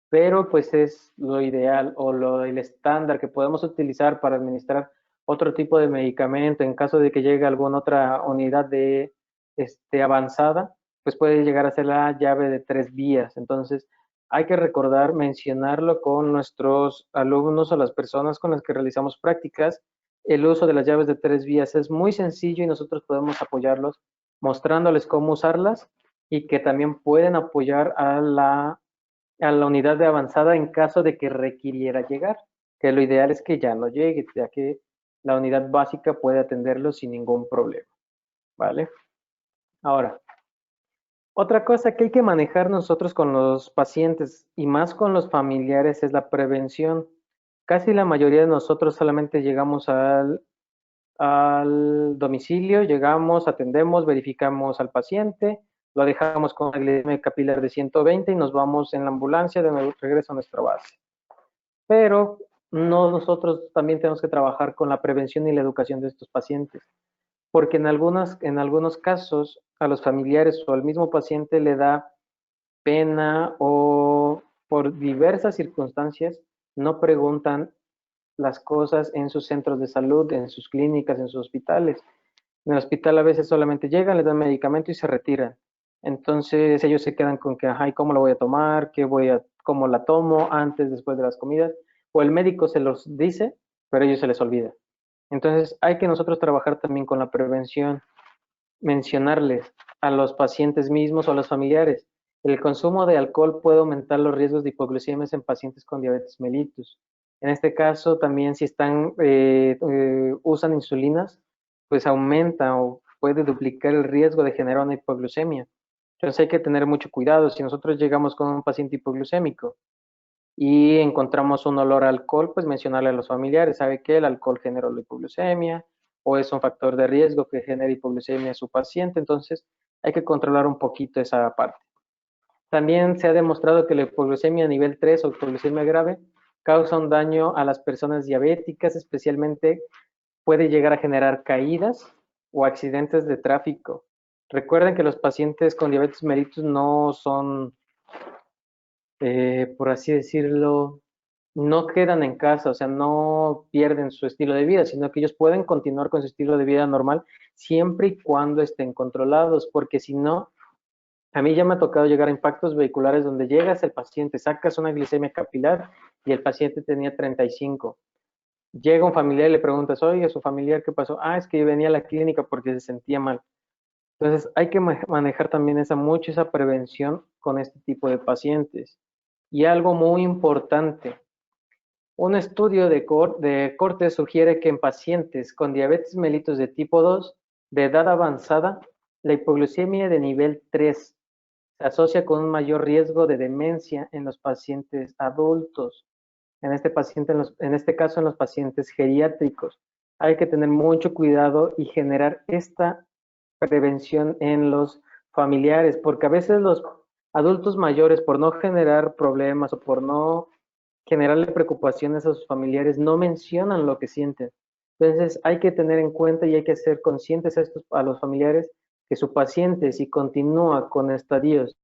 Speaker 2: pero pues es lo ideal o el estándar que podemos utilizar para administrar otro tipo de medicamento en caso de que llegue alguna otra unidad de avanzada, pues puede llegar a ser la llave de 3 vías. Entonces, hay que recordar mencionarlo con nuestros alumnos o las personas con las que realizamos prácticas. El uso de las llaves de 3 vías es muy sencillo y nosotros podemos apoyarlos mostrándoles cómo usarlas y que también pueden apoyar a la unidad de avanzada en caso de que requiriera llegar, que lo ideal es que ya no llegue, ya que la unidad básica puede atenderlo sin ningún problema, ¿vale? Ahora, otra cosa que hay que manejar nosotros con los pacientes y más con los familiares es la prevención. Casi la mayoría de nosotros solamente llegamos al domicilio, llegamos, atendemos, verificamos al paciente, lo dejamos con una glicemia capilar de 120 y nos vamos en la ambulancia de regreso a nuestra base. Pero nosotros también tenemos que trabajar con la prevención y la educación de estos pacientes, porque en algunos casos a los familiares o al mismo paciente le da pena o por diversas circunstancias no preguntan las cosas en sus centros de salud, en sus clínicas, en sus hospitales. En el hospital a veces solamente llegan, les dan medicamento y se retiran. Entonces ellos se quedan con que, ajá, ¿y cómo la voy a tomar? ¿Cómo la tomo antes, después de las comidas? O el médico se los dice, pero a ellos se les olvida. Entonces hay que nosotros trabajar también con la prevención, mencionarles a los pacientes mismos o a los familiares. El consumo de alcohol puede aumentar los riesgos de hipoglucemias en pacientes con diabetes mellitus. En este caso, también si usan insulinas, pues aumenta o puede duplicar el riesgo de generar una hipoglucemia. Entonces hay que tener mucho cuidado. Si nosotros llegamos con un paciente hipoglucémico y encontramos un olor a alcohol, pues mencionarle a los familiares, ¿sabe qué? El alcohol generó la hipoglucemia o es un factor de riesgo que genera hipoglucemia a su paciente, entonces hay que controlar un poquito esa parte. También se ha demostrado que la hipoglucemia a nivel 3 o hipoglucemia grave causa un daño a las personas diabéticas, especialmente puede llegar a generar caídas o accidentes de tráfico. Recuerden que los pacientes con diabetes mellitus no son, por así decirlo, no quedan en casa, o sea, no pierden su estilo de vida, sino que ellos pueden continuar con su estilo de vida normal siempre y cuando estén controlados, porque si no, a mí ya me ha tocado llegar a impactos vehiculares donde llegas el paciente, sacas una glicemia capilar y el paciente tenía 35. Llega un familiar y le preguntas, oye, ¿su familiar qué pasó? Ah, es que yo venía a la clínica porque se sentía mal. Entonces, hay que manejar también esa prevención con este tipo de pacientes. Y algo muy importante, un estudio de corte sugiere que en pacientes con diabetes mellitus de tipo 2 de edad avanzada, la hipoglucemia de nivel 3 se asocia con un mayor riesgo de demencia en los pacientes adultos. En este caso, en los pacientes geriátricos. Hay que tener mucho cuidado y generar esta prevención en los familiares, porque a veces los adultos mayores, por no generar problemas o por no generarle preocupaciones a sus familiares, no mencionan lo que sienten. Entonces hay que tener en cuenta y hay que ser conscientes a los familiares que su paciente, si continúa con estadios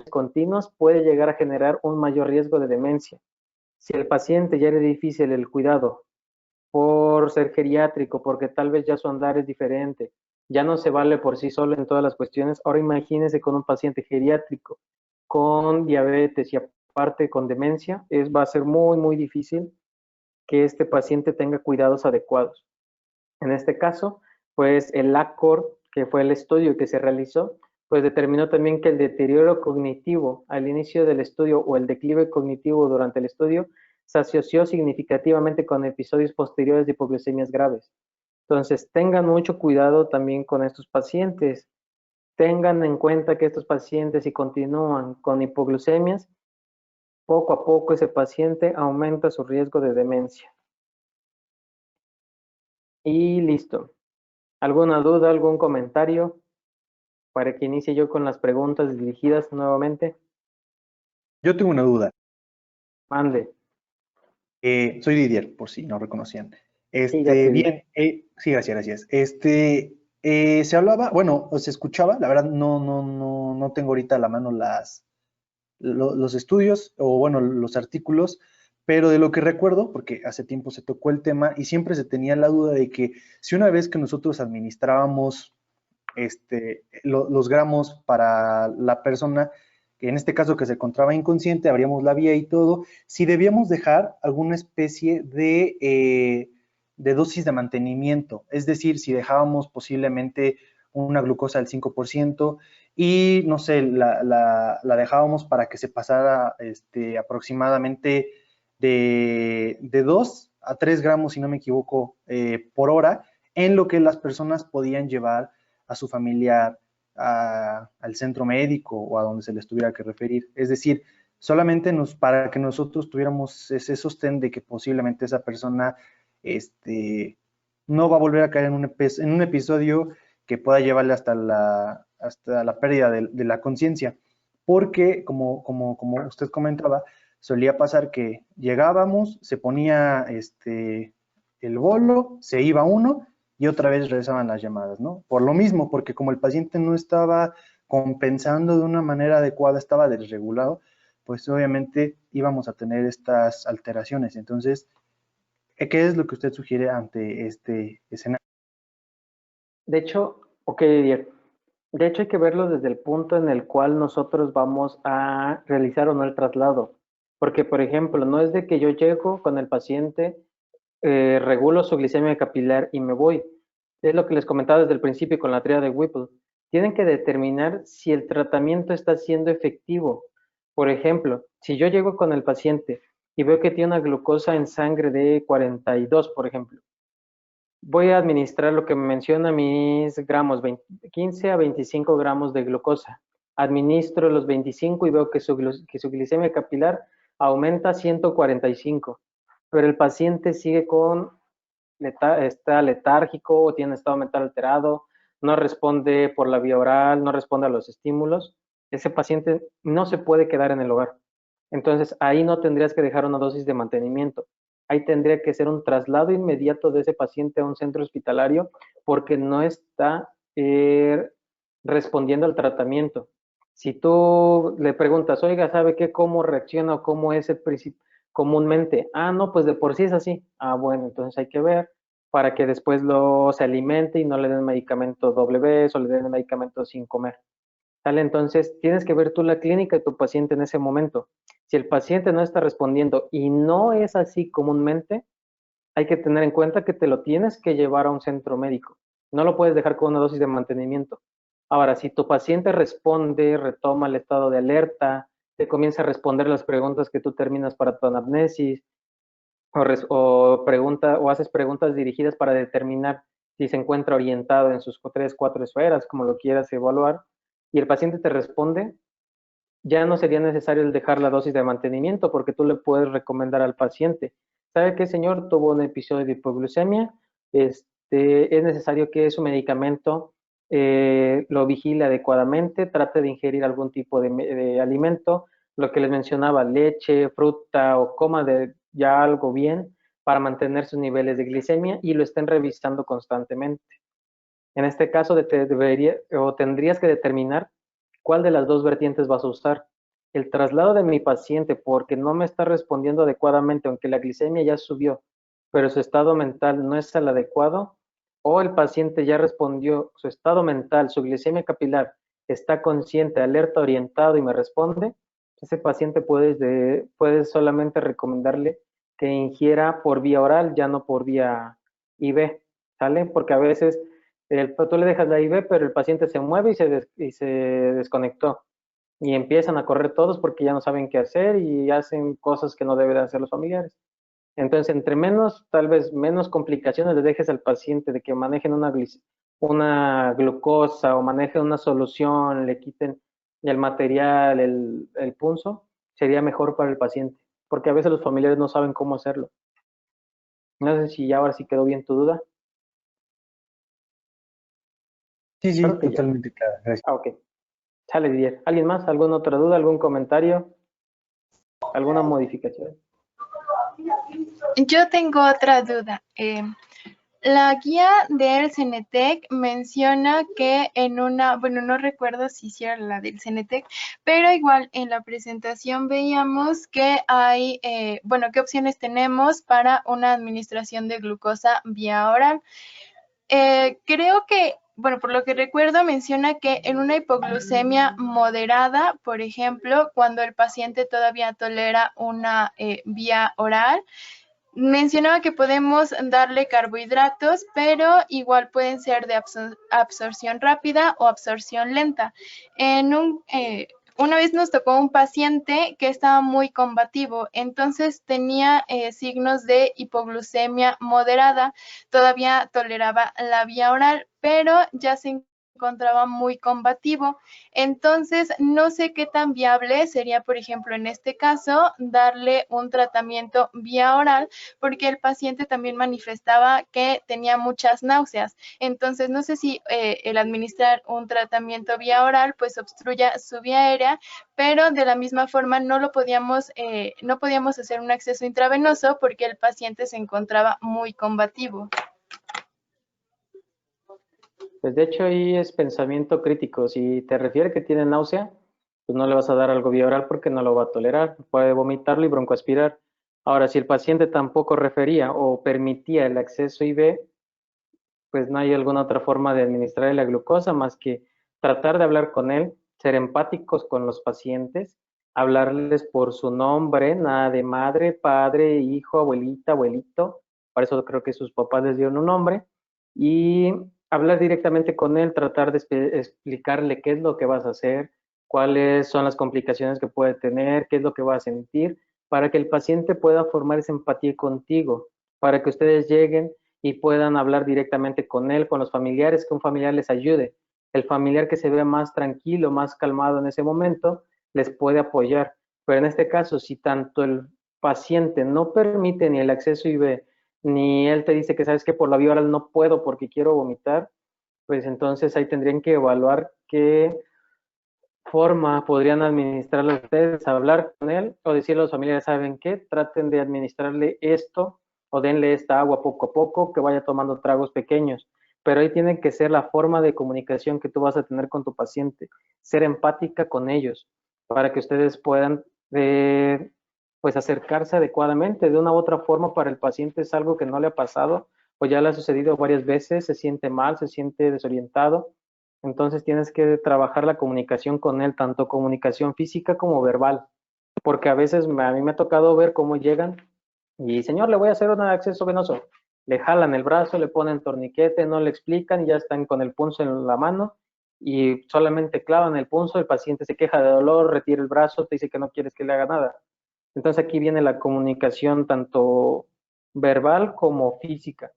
Speaker 2: continuos, puede llegar a generar un mayor riesgo de demencia. Si el paciente ya era difícil el cuidado por ser geriátrico, porque tal vez ya su andar es diferente, ya no se vale por sí solo en todas las cuestiones, ahora imagínese con un paciente geriátrico, con diabetes y aparte con demencia, va a ser muy, muy difícil que este paciente tenga cuidados adecuados. En este caso, pues el ACORD, que fue el estudio que se realizó, pues determinó también que el deterioro cognitivo al inicio del estudio o el declive cognitivo durante el estudio se asoció significativamente con episodios posteriores de hipoglucemias graves. Entonces, tengan mucho cuidado también con estos pacientes. Tengan en cuenta que estos pacientes, si continúan con hipoglucemias, poco a poco ese paciente aumenta su riesgo de demencia. Y listo. ¿Alguna duda, algún comentario para que inicie yo con las preguntas dirigidas nuevamente?
Speaker 6: Yo tengo una duda.
Speaker 2: Mande.
Speaker 6: Soy Didier, por si no reconocían.
Speaker 2: Sí, ya te vi.
Speaker 6: Bien, sí, gracias. Se hablaba, bueno, o se escuchaba, la verdad no tengo ahorita a la mano los estudios o bueno, los artículos, pero de lo que recuerdo, porque hace tiempo se tocó el tema y siempre se tenía la duda de que si una vez que nosotros administrábamos los gramos para la persona, que en este caso que se encontraba inconsciente, abríamos la vía y todo, si debíamos dejar alguna especie de dosis de mantenimiento, es decir, si dejábamos posiblemente una glucosa del 5% y, no sé, la dejábamos para que se pasara aproximadamente de 2 a 3 gramos, si no me equivoco, por hora, en lo que las personas podían llevar a su familiar al centro médico o a donde se les tuviera que referir. Es decir, solamente para que nosotros tuviéramos ese sostén de que posiblemente esa persona no va a volver a caer en un episodio que pueda llevarle hasta la pérdida de la conciencia. Porque, como usted comentaba, solía pasar que llegábamos, se ponía el bolo, se iba uno y otra vez regresaban las llamadas, ¿no? Por lo mismo, porque como el paciente no estaba compensando de una manera adecuada, estaba desregulado, pues obviamente íbamos a tener estas alteraciones. Entonces, ¿Qué es lo que usted sugiere ante este escenario?
Speaker 2: De hecho, ok, Didier. De hecho, hay que verlo desde el punto en el cual nosotros vamos a realizar o no el traslado. Porque, por ejemplo, no es de que yo llego con el paciente, regulo su glicemia capilar y me voy. Es lo que les comentaba desde el principio con la tríada de Whipple. Tienen que determinar si el tratamiento está siendo efectivo. Por ejemplo, si yo llego con el paciente y veo que tiene una glucosa en sangre de 42, por ejemplo, voy a administrar lo que menciona mis gramos, 15 a 25 gramos de glucosa. Administro los 25 y veo que su glicemia capilar aumenta a 145, pero el paciente sigue está letárgico o tiene estado mental alterado, no responde por la vía oral, no responde a los estímulos. Ese paciente no se puede quedar en el hogar. Entonces, ahí no tendrías que dejar una dosis de mantenimiento. Ahí tendría que ser un traslado inmediato de ese paciente a un centro hospitalario porque no está respondiendo al tratamiento. Si tú le preguntas, oiga, ¿sabe qué? ¿Cómo reacciona o cómo es el principio comúnmente? Ah, no, pues de por sí es así. Ah, bueno, entonces hay que ver para que después se alimente y no le den medicamento doble vez o le den medicamento sin comer. ¿Sale? Entonces, tienes que ver tú la clínica de tu paciente en ese momento. Si el paciente no está respondiendo y no es así comúnmente, hay que tener en cuenta que te lo tienes que llevar a un centro médico. No lo puedes dejar con una dosis de mantenimiento. Ahora, si tu paciente responde, retoma el estado de alerta, te comienza a responder las preguntas que tú terminas para tu anamnesis, o haces preguntas dirigidas para determinar si se encuentra orientado en sus 3, 4 esferas, como lo quieras evaluar, y el paciente te responde, ya no sería necesario el dejar la dosis de mantenimiento porque tú le puedes recomendar al paciente, ¿sabe qué, señor? Tuvo un episodio de hipoglucemia, es necesario que su medicamento lo vigile adecuadamente, trate de ingerir algún tipo de alimento, lo que les mencionaba, leche, fruta o coma ya algo bien para mantener sus niveles de glicemia y lo estén revisando constantemente. En este caso tendrías que determinar cuál de las dos vertientes vas a usar. El traslado de mi paciente porque no me está respondiendo adecuadamente, aunque la glicemia ya subió, pero su estado mental no es el adecuado, o el paciente ya respondió, su estado mental, su glicemia capilar está consciente, alerta, orientado y me responde, ese paciente puedes solamente recomendarle que ingiera por vía oral, ya no por vía IV, ¿sale? Porque a veces tú le dejas la IV, pero el paciente se mueve y se desconectó. Y empiezan a correr todos porque ya no saben qué hacer y hacen cosas que no deben hacer los familiares. Entonces, entre menos, tal vez menos complicaciones le dejes al paciente de que manejen una glucosa o manejen una solución, le quiten el material, el punzo, sería mejor para el paciente. Porque a veces los familiares no saben cómo hacerlo. No sé si ya ahora sí quedó bien tu duda.
Speaker 6: Sí,
Speaker 2: Creo que ya.
Speaker 6: totalmente claro. Gracias.
Speaker 2: Ah, ok. Sale 10. ¿Alguien más? ¿Alguna otra duda? ¿Algún comentario? ¿Alguna modificación?
Speaker 5: Yo tengo otra duda. La guía del Cenetec menciona que en una, bueno, no recuerdo si era la del Cenetec, pero igual en la presentación veíamos que hay, bueno, qué opciones tenemos para una administración de glucosa vía oral. Creo que, bueno, por lo que recuerdo, menciona que en una hipoglucemia moderada, por ejemplo, cuando el paciente todavía tolera una vía oral, mencionaba que podemos darle carbohidratos, pero igual pueden ser de absorción rápida o absorción lenta. Una vez nos tocó un paciente que estaba muy combativo, entonces tenía signos de hipoglucemia moderada, todavía toleraba la vía oral, pero ya se encontraba muy combativo. Entonces, no sé qué tan viable sería, por ejemplo, en este caso, darle un tratamiento vía oral, porque el paciente también manifestaba que tenía muchas náuseas. Entonces, no sé si el administrar un tratamiento vía oral, pues obstruya su vía aérea, pero de la misma forma no podíamos hacer un acceso intravenoso porque el paciente se encontraba muy combativo.
Speaker 2: Pues de hecho ahí es pensamiento crítico. Si te refiere que tiene náusea, pues no le vas a dar algo vía oral porque no lo va a tolerar. Puede vomitarlo y broncoaspirar. Ahora, si el paciente tampoco refería o permitía el acceso IV, pues no hay alguna otra forma de administrar la glucosa más que tratar de hablar con él, ser empáticos con los pacientes, hablarles por su nombre, nada de madre, padre, hijo, abuelita, abuelito, por eso creo que sus papás les dieron un nombre, y hablar directamente con él, tratar de explicarle qué es lo que vas a hacer, cuáles son las complicaciones que puede tener, qué es lo que va a sentir, para que el paciente pueda formar esa empatía contigo, para que ustedes lleguen y puedan hablar directamente con él, con los familiares, que un familiar les ayude. El familiar que se vea más tranquilo, más calmado en ese momento, les puede apoyar. Pero en este caso, si tanto el paciente no permite ni el acceso IV, ni él te dice que sabes que por la vía oral no puedo porque quiero vomitar, pues entonces ahí tendrían que evaluar qué forma podrían administrarlo ustedes, hablar con él o decirle a los familiares, ¿saben qué? Traten de administrarle esto o denle esta agua poco a poco, que vaya tomando tragos pequeños. Pero ahí tiene que ser la forma de comunicación que tú vas a tener con tu paciente, ser empática con ellos, para que ustedes puedan pues acercarse adecuadamente. De una u otra forma, para el paciente es algo que no le ha pasado o ya le ha sucedido varias veces, se siente mal, se siente desorientado. Entonces tienes que trabajar la comunicación con él, tanto comunicación física como verbal, porque a veces a mí me ha tocado ver cómo llegan y, señor, le voy a hacer un acceso venoso. Le jalan el brazo, le ponen torniquete, no le explican y ya están con el punzo en la mano y solamente clavan el punzo, el paciente se queja de dolor, retira el brazo, te dice que no quieres que le haga nada. Entonces aquí viene la comunicación tanto verbal como física.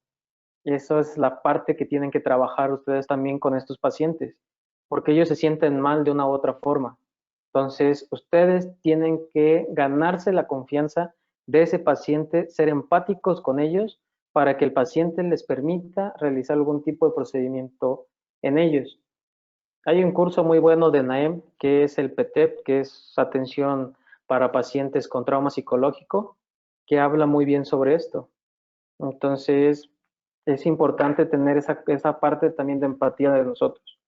Speaker 2: Eso es la parte que tienen que trabajar ustedes también con estos pacientes, porque ellos se sienten mal de una u otra forma. Entonces, ustedes tienen que ganarse la confianza de ese paciente, ser empáticos con ellos para que el paciente les permita realizar algún tipo de procedimiento en ellos. Hay un curso muy bueno de NAEM que es el PTEP, que es atención para pacientes con trauma psicológico, que habla muy bien sobre esto. Entonces, es importante tener esa parte también de empatía de nosotros.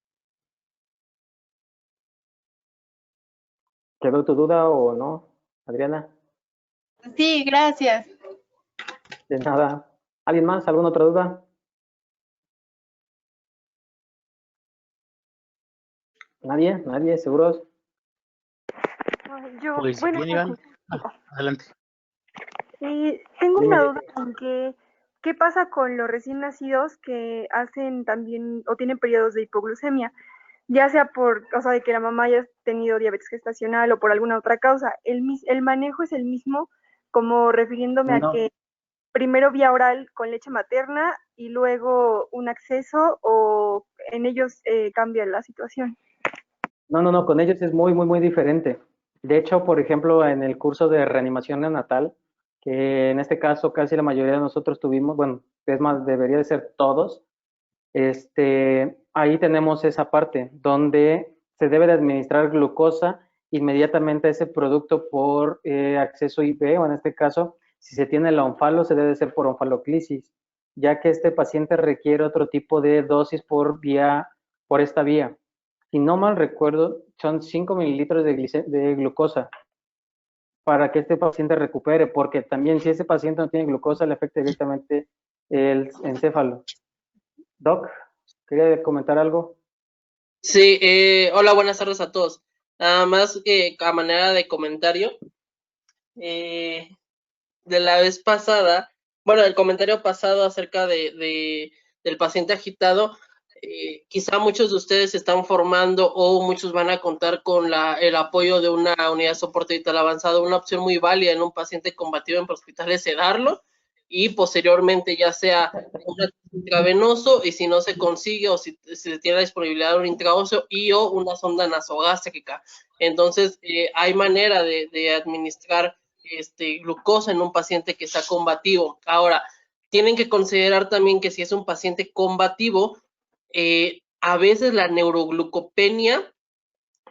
Speaker 2: ¿Quedó tu duda o no, Adriana?
Speaker 5: Sí, gracias.
Speaker 2: De nada. ¿Alguien más? ¿Alguna otra duda? ¿Nadie? ¿Nadie? ¿Seguros?
Speaker 7: Yo,
Speaker 1: Pues
Speaker 7: bueno,
Speaker 1: bien, Iván. Adelante.
Speaker 7: tengo
Speaker 2: Dime.
Speaker 7: una duda con qué pasa con los recién nacidos que hacen también o tienen periodos de hipoglucemia, ya sea o sea, de que la mamá haya tenido diabetes gestacional o por alguna otra causa. El manejo es el mismo, como refiriéndome a que primero vía oral con leche materna y luego un acceso, o en ellos cambia la situación.
Speaker 2: No, con ellos es muy, muy, muy diferente. De hecho, por ejemplo, en el curso de reanimación neonatal, que en este caso casi la mayoría de nosotros tuvimos, bueno, es más, debería de ser todos, ahí tenemos esa parte donde se debe de administrar glucosa inmediatamente a ese producto por acceso IV, o en este caso, si se tiene la onfalo, se debe hacer por onfaloclisis, ya que este paciente requiere otro tipo de dosis por esta vía. Si no mal recuerdo, son 5 mililitros de glucosa para que este paciente recupere, porque también si ese paciente no tiene glucosa, le afecta directamente el encéfalo. Doc, ¿quería comentar algo?
Speaker 8: Sí, hola, buenas tardes a todos. Nada más que a manera de comentario, de la vez pasada, bueno, el comentario pasado acerca del paciente agitado, quizá muchos de ustedes se están formando o muchos van a contar con el apoyo de una unidad de soporte vital avanzado. Una opción muy válida en un paciente combativo en hospitales es sedarlo y posteriormente ya sea un intravenoso, y si no se consigue o si se tiene la disponibilidad de un intraóseo y o una sonda nasogástrica. Entonces, hay manera de administrar glucosa en un paciente que está combativo. Ahora, tienen que considerar también que si es un paciente combativo, a veces la neuroglucopenia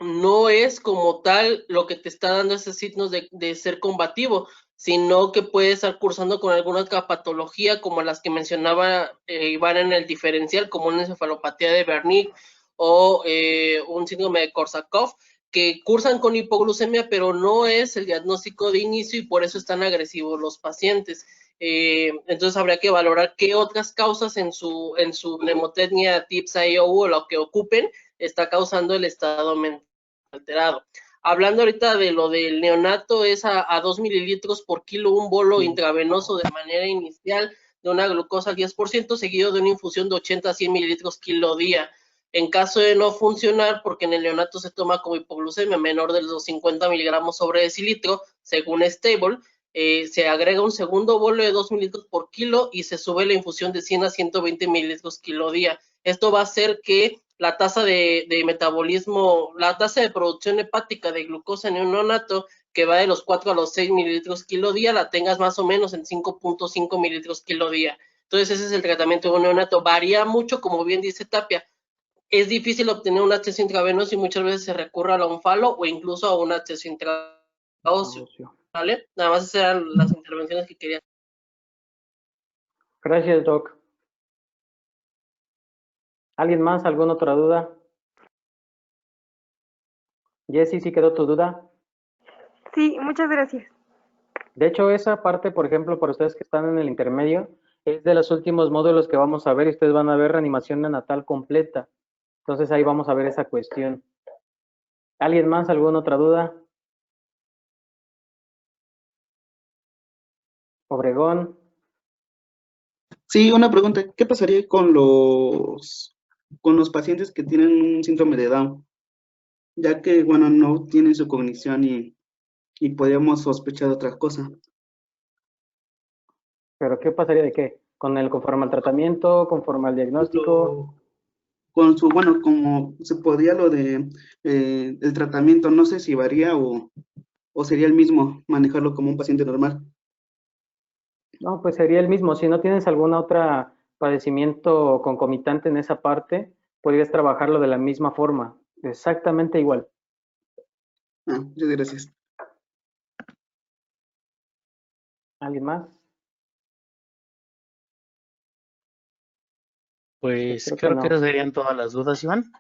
Speaker 8: no es como tal lo que te está dando esos signos de ser combativo, sino que puede estar cursando con alguna otra patología como las que mencionaba Iván en el diferencial, como una encefalopatía de Wernicke o un síndrome de Korsakoff, que cursan con hipoglucemia, pero no es el diagnóstico de inicio y por eso están agresivos los pacientes. Entonces habría que valorar qué otras causas en su mnemotecnia TIPS-IOU o lo que ocupen está causando el estado mental alterado. Hablando ahorita de lo del neonato, es a 2 mililitros por kilo un bolo intravenoso de manera inicial de una glucosa al 10%, seguido de una infusión de 80 a 100 mililitros kilo día. En caso de no funcionar, porque en el neonato se toma como hipoglucemia menor de los 50 miligramos sobre decilitro, según Stable, se agrega un segundo bolo de 2 mililitros por kilo y se sube la infusión de 100 a 120 mililitros kilo día. Esto va a hacer que la tasa de metabolismo, la tasa de producción hepática de glucosa en un neonato, que va de los 4 a los 6 mililitros kilo día, la tengas más o menos en 5.5 mililitros kilo día. Entonces ese es el tratamiento de un neonato. Varía mucho, como bien dice Tapia. Es difícil obtener un acceso intravenoso y muchas veces se recurre a la onfalo o incluso a un acceso intraóseo. ¿Vale? Nada más esas eran las intervenciones que quería.
Speaker 2: Gracias, Doc. ¿Alguien más? ¿Alguna otra duda? Jessy, ¿sí quedó tu duda?
Speaker 7: Sí, muchas gracias.
Speaker 2: De hecho, esa parte, por ejemplo, para ustedes que están en el intermedio, es de los últimos módulos que vamos a ver y ustedes van a ver reanimación neonatal completa. Entonces ahí vamos a ver esa cuestión. ¿Alguien más? ¿Alguna otra duda? Obregón.
Speaker 9: Sí, una pregunta. ¿Qué pasaría con los pacientes que tienen un síndrome de Down? Ya que, bueno, no tienen su cognición y podríamos sospechar de otra cosa.
Speaker 2: ¿Pero qué pasaría de qué? ¿Conforme al tratamiento, conforme al diagnóstico?
Speaker 9: Bueno, como se podría lo de el tratamiento, no sé si varía o sería el mismo manejarlo como un paciente normal.
Speaker 2: No, pues sería el mismo. Si no tienes algún otro padecimiento concomitante en esa parte, podrías trabajarlo de la misma forma, exactamente igual.
Speaker 9: Muchas gracias.
Speaker 2: ¿Alguien más?
Speaker 1: Pues creo que esas serían todas las dudas, Iván.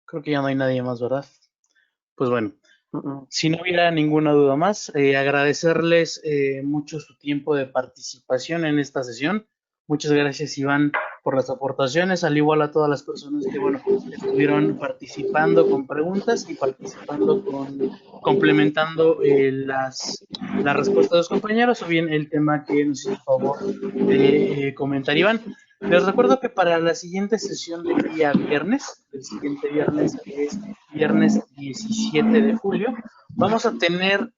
Speaker 1: Creo que ya no hay nadie más, ¿verdad? Pues bueno, si no hubiera ninguna duda más, agradecerles mucho su tiempo de participación en esta sesión. Muchas gracias, Iván, por las aportaciones, al igual a todas las personas que, bueno, estuvieron participando con preguntas y participando complementando las respuestas de los compañeros o bien el tema que nos hizo favor de comentar Iván. Les recuerdo que para la siguiente sesión del día viernes, el siguiente viernes es viernes 17 de julio, vamos a tener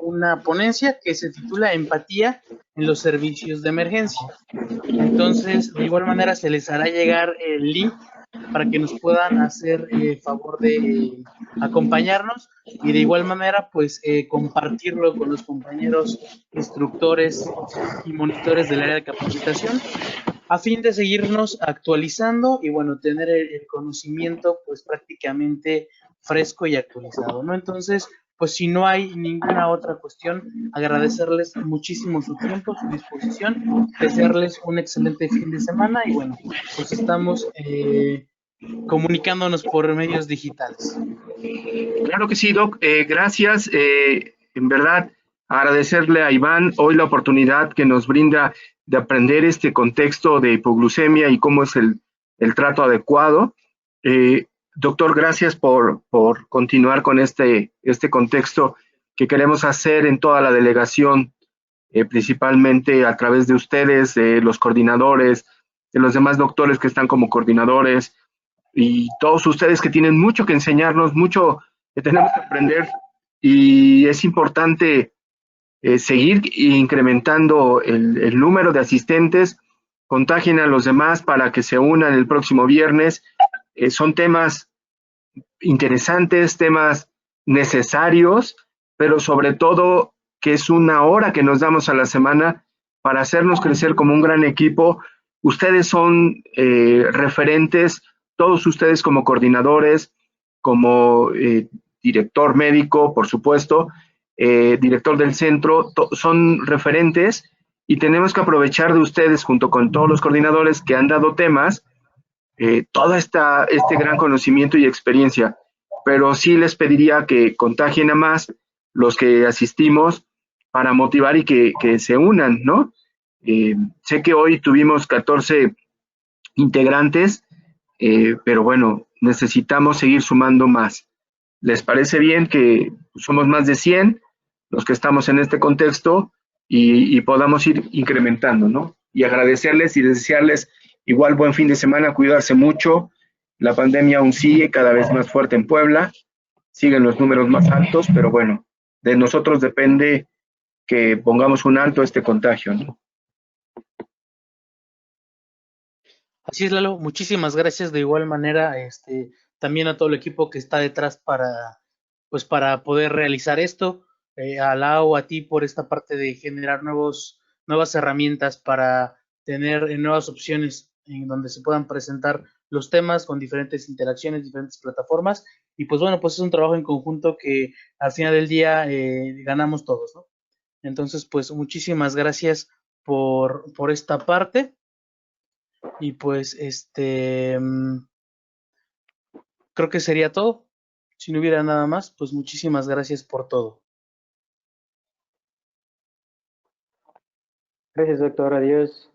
Speaker 1: una ponencia que se titula Empatía en los servicios de emergencia. Entonces, de igual manera, se les hará llegar el link para que nos puedan hacer favor de acompañarnos y de igual manera, pues, compartirlo con los compañeros instructores y monitores del área de capacitación a fin de seguirnos actualizando y, bueno, tener el conocimiento, pues, prácticamente fresco y actualizado, ¿no? Entonces, pues, si no hay ninguna otra cuestión, agradecerles muchísimo su tiempo, su disposición, desearles un excelente fin de semana y, bueno, pues estamos comunicándonos por medios digitales.
Speaker 10: Claro que sí, Doc. Gracias. En verdad, agradecerle a Iván hoy la oportunidad que nos brinda de aprender este contexto de hipoglucemia y cómo es el trato adecuado. Doctor, gracias por continuar con este contexto que queremos hacer en toda la delegación, principalmente a través de ustedes, de los coordinadores, de los demás doctores que están como coordinadores y todos ustedes que tienen mucho que enseñarnos, mucho que tenemos que aprender y es importante seguir incrementando el número de asistentes, contagien a los demás para que se unan el próximo viernes. Son temas interesantes, temas necesarios, pero sobre todo que es una hora que nos damos a la semana para hacernos crecer como un gran equipo. Ustedes son referentes, todos ustedes como coordinadores, como director médico, por supuesto, director del centro, son referentes y tenemos que aprovechar de ustedes junto con todos los coordinadores que han dado temas, todo este gran conocimiento y experiencia. pero sí les pediría que contagien a más los que asistimos para motivar y que se unan, ¿no? Sé que hoy tuvimos 14 integrantes, pero bueno, necesitamos seguir sumando más. ¿Les parece bien que somos más de 100 los que estamos en este contexto y podamos ir incrementando, ¿no? Y agradecerles y desearles igual buen fin de semana, cuidarse mucho. La pandemia aún sigue cada vez más fuerte en Puebla, siguen los números más altos, pero bueno, de nosotros depende que pongamos un alto a este contagio, ¿no?
Speaker 1: Así es, Lalo. Muchísimas gracias de igual manera, también a todo el equipo que está detrás pues para poder realizar esto. A Lau, a ti por esta parte de generar nuevas herramientas para tener nuevas opciones en donde se puedan presentar los temas con diferentes interacciones, diferentes plataformas. Y pues bueno, pues es un trabajo en conjunto que al final del día ganamos todos, ¿no? Entonces, pues muchísimas gracias por esta parte. Y pues creo que sería todo. Si no hubiera nada más, pues muchísimas gracias por todo.
Speaker 2: Gracias, doctor. Adiós.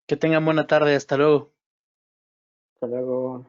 Speaker 1: Que tengan buena tarde. Hasta luego.
Speaker 2: Hasta luego.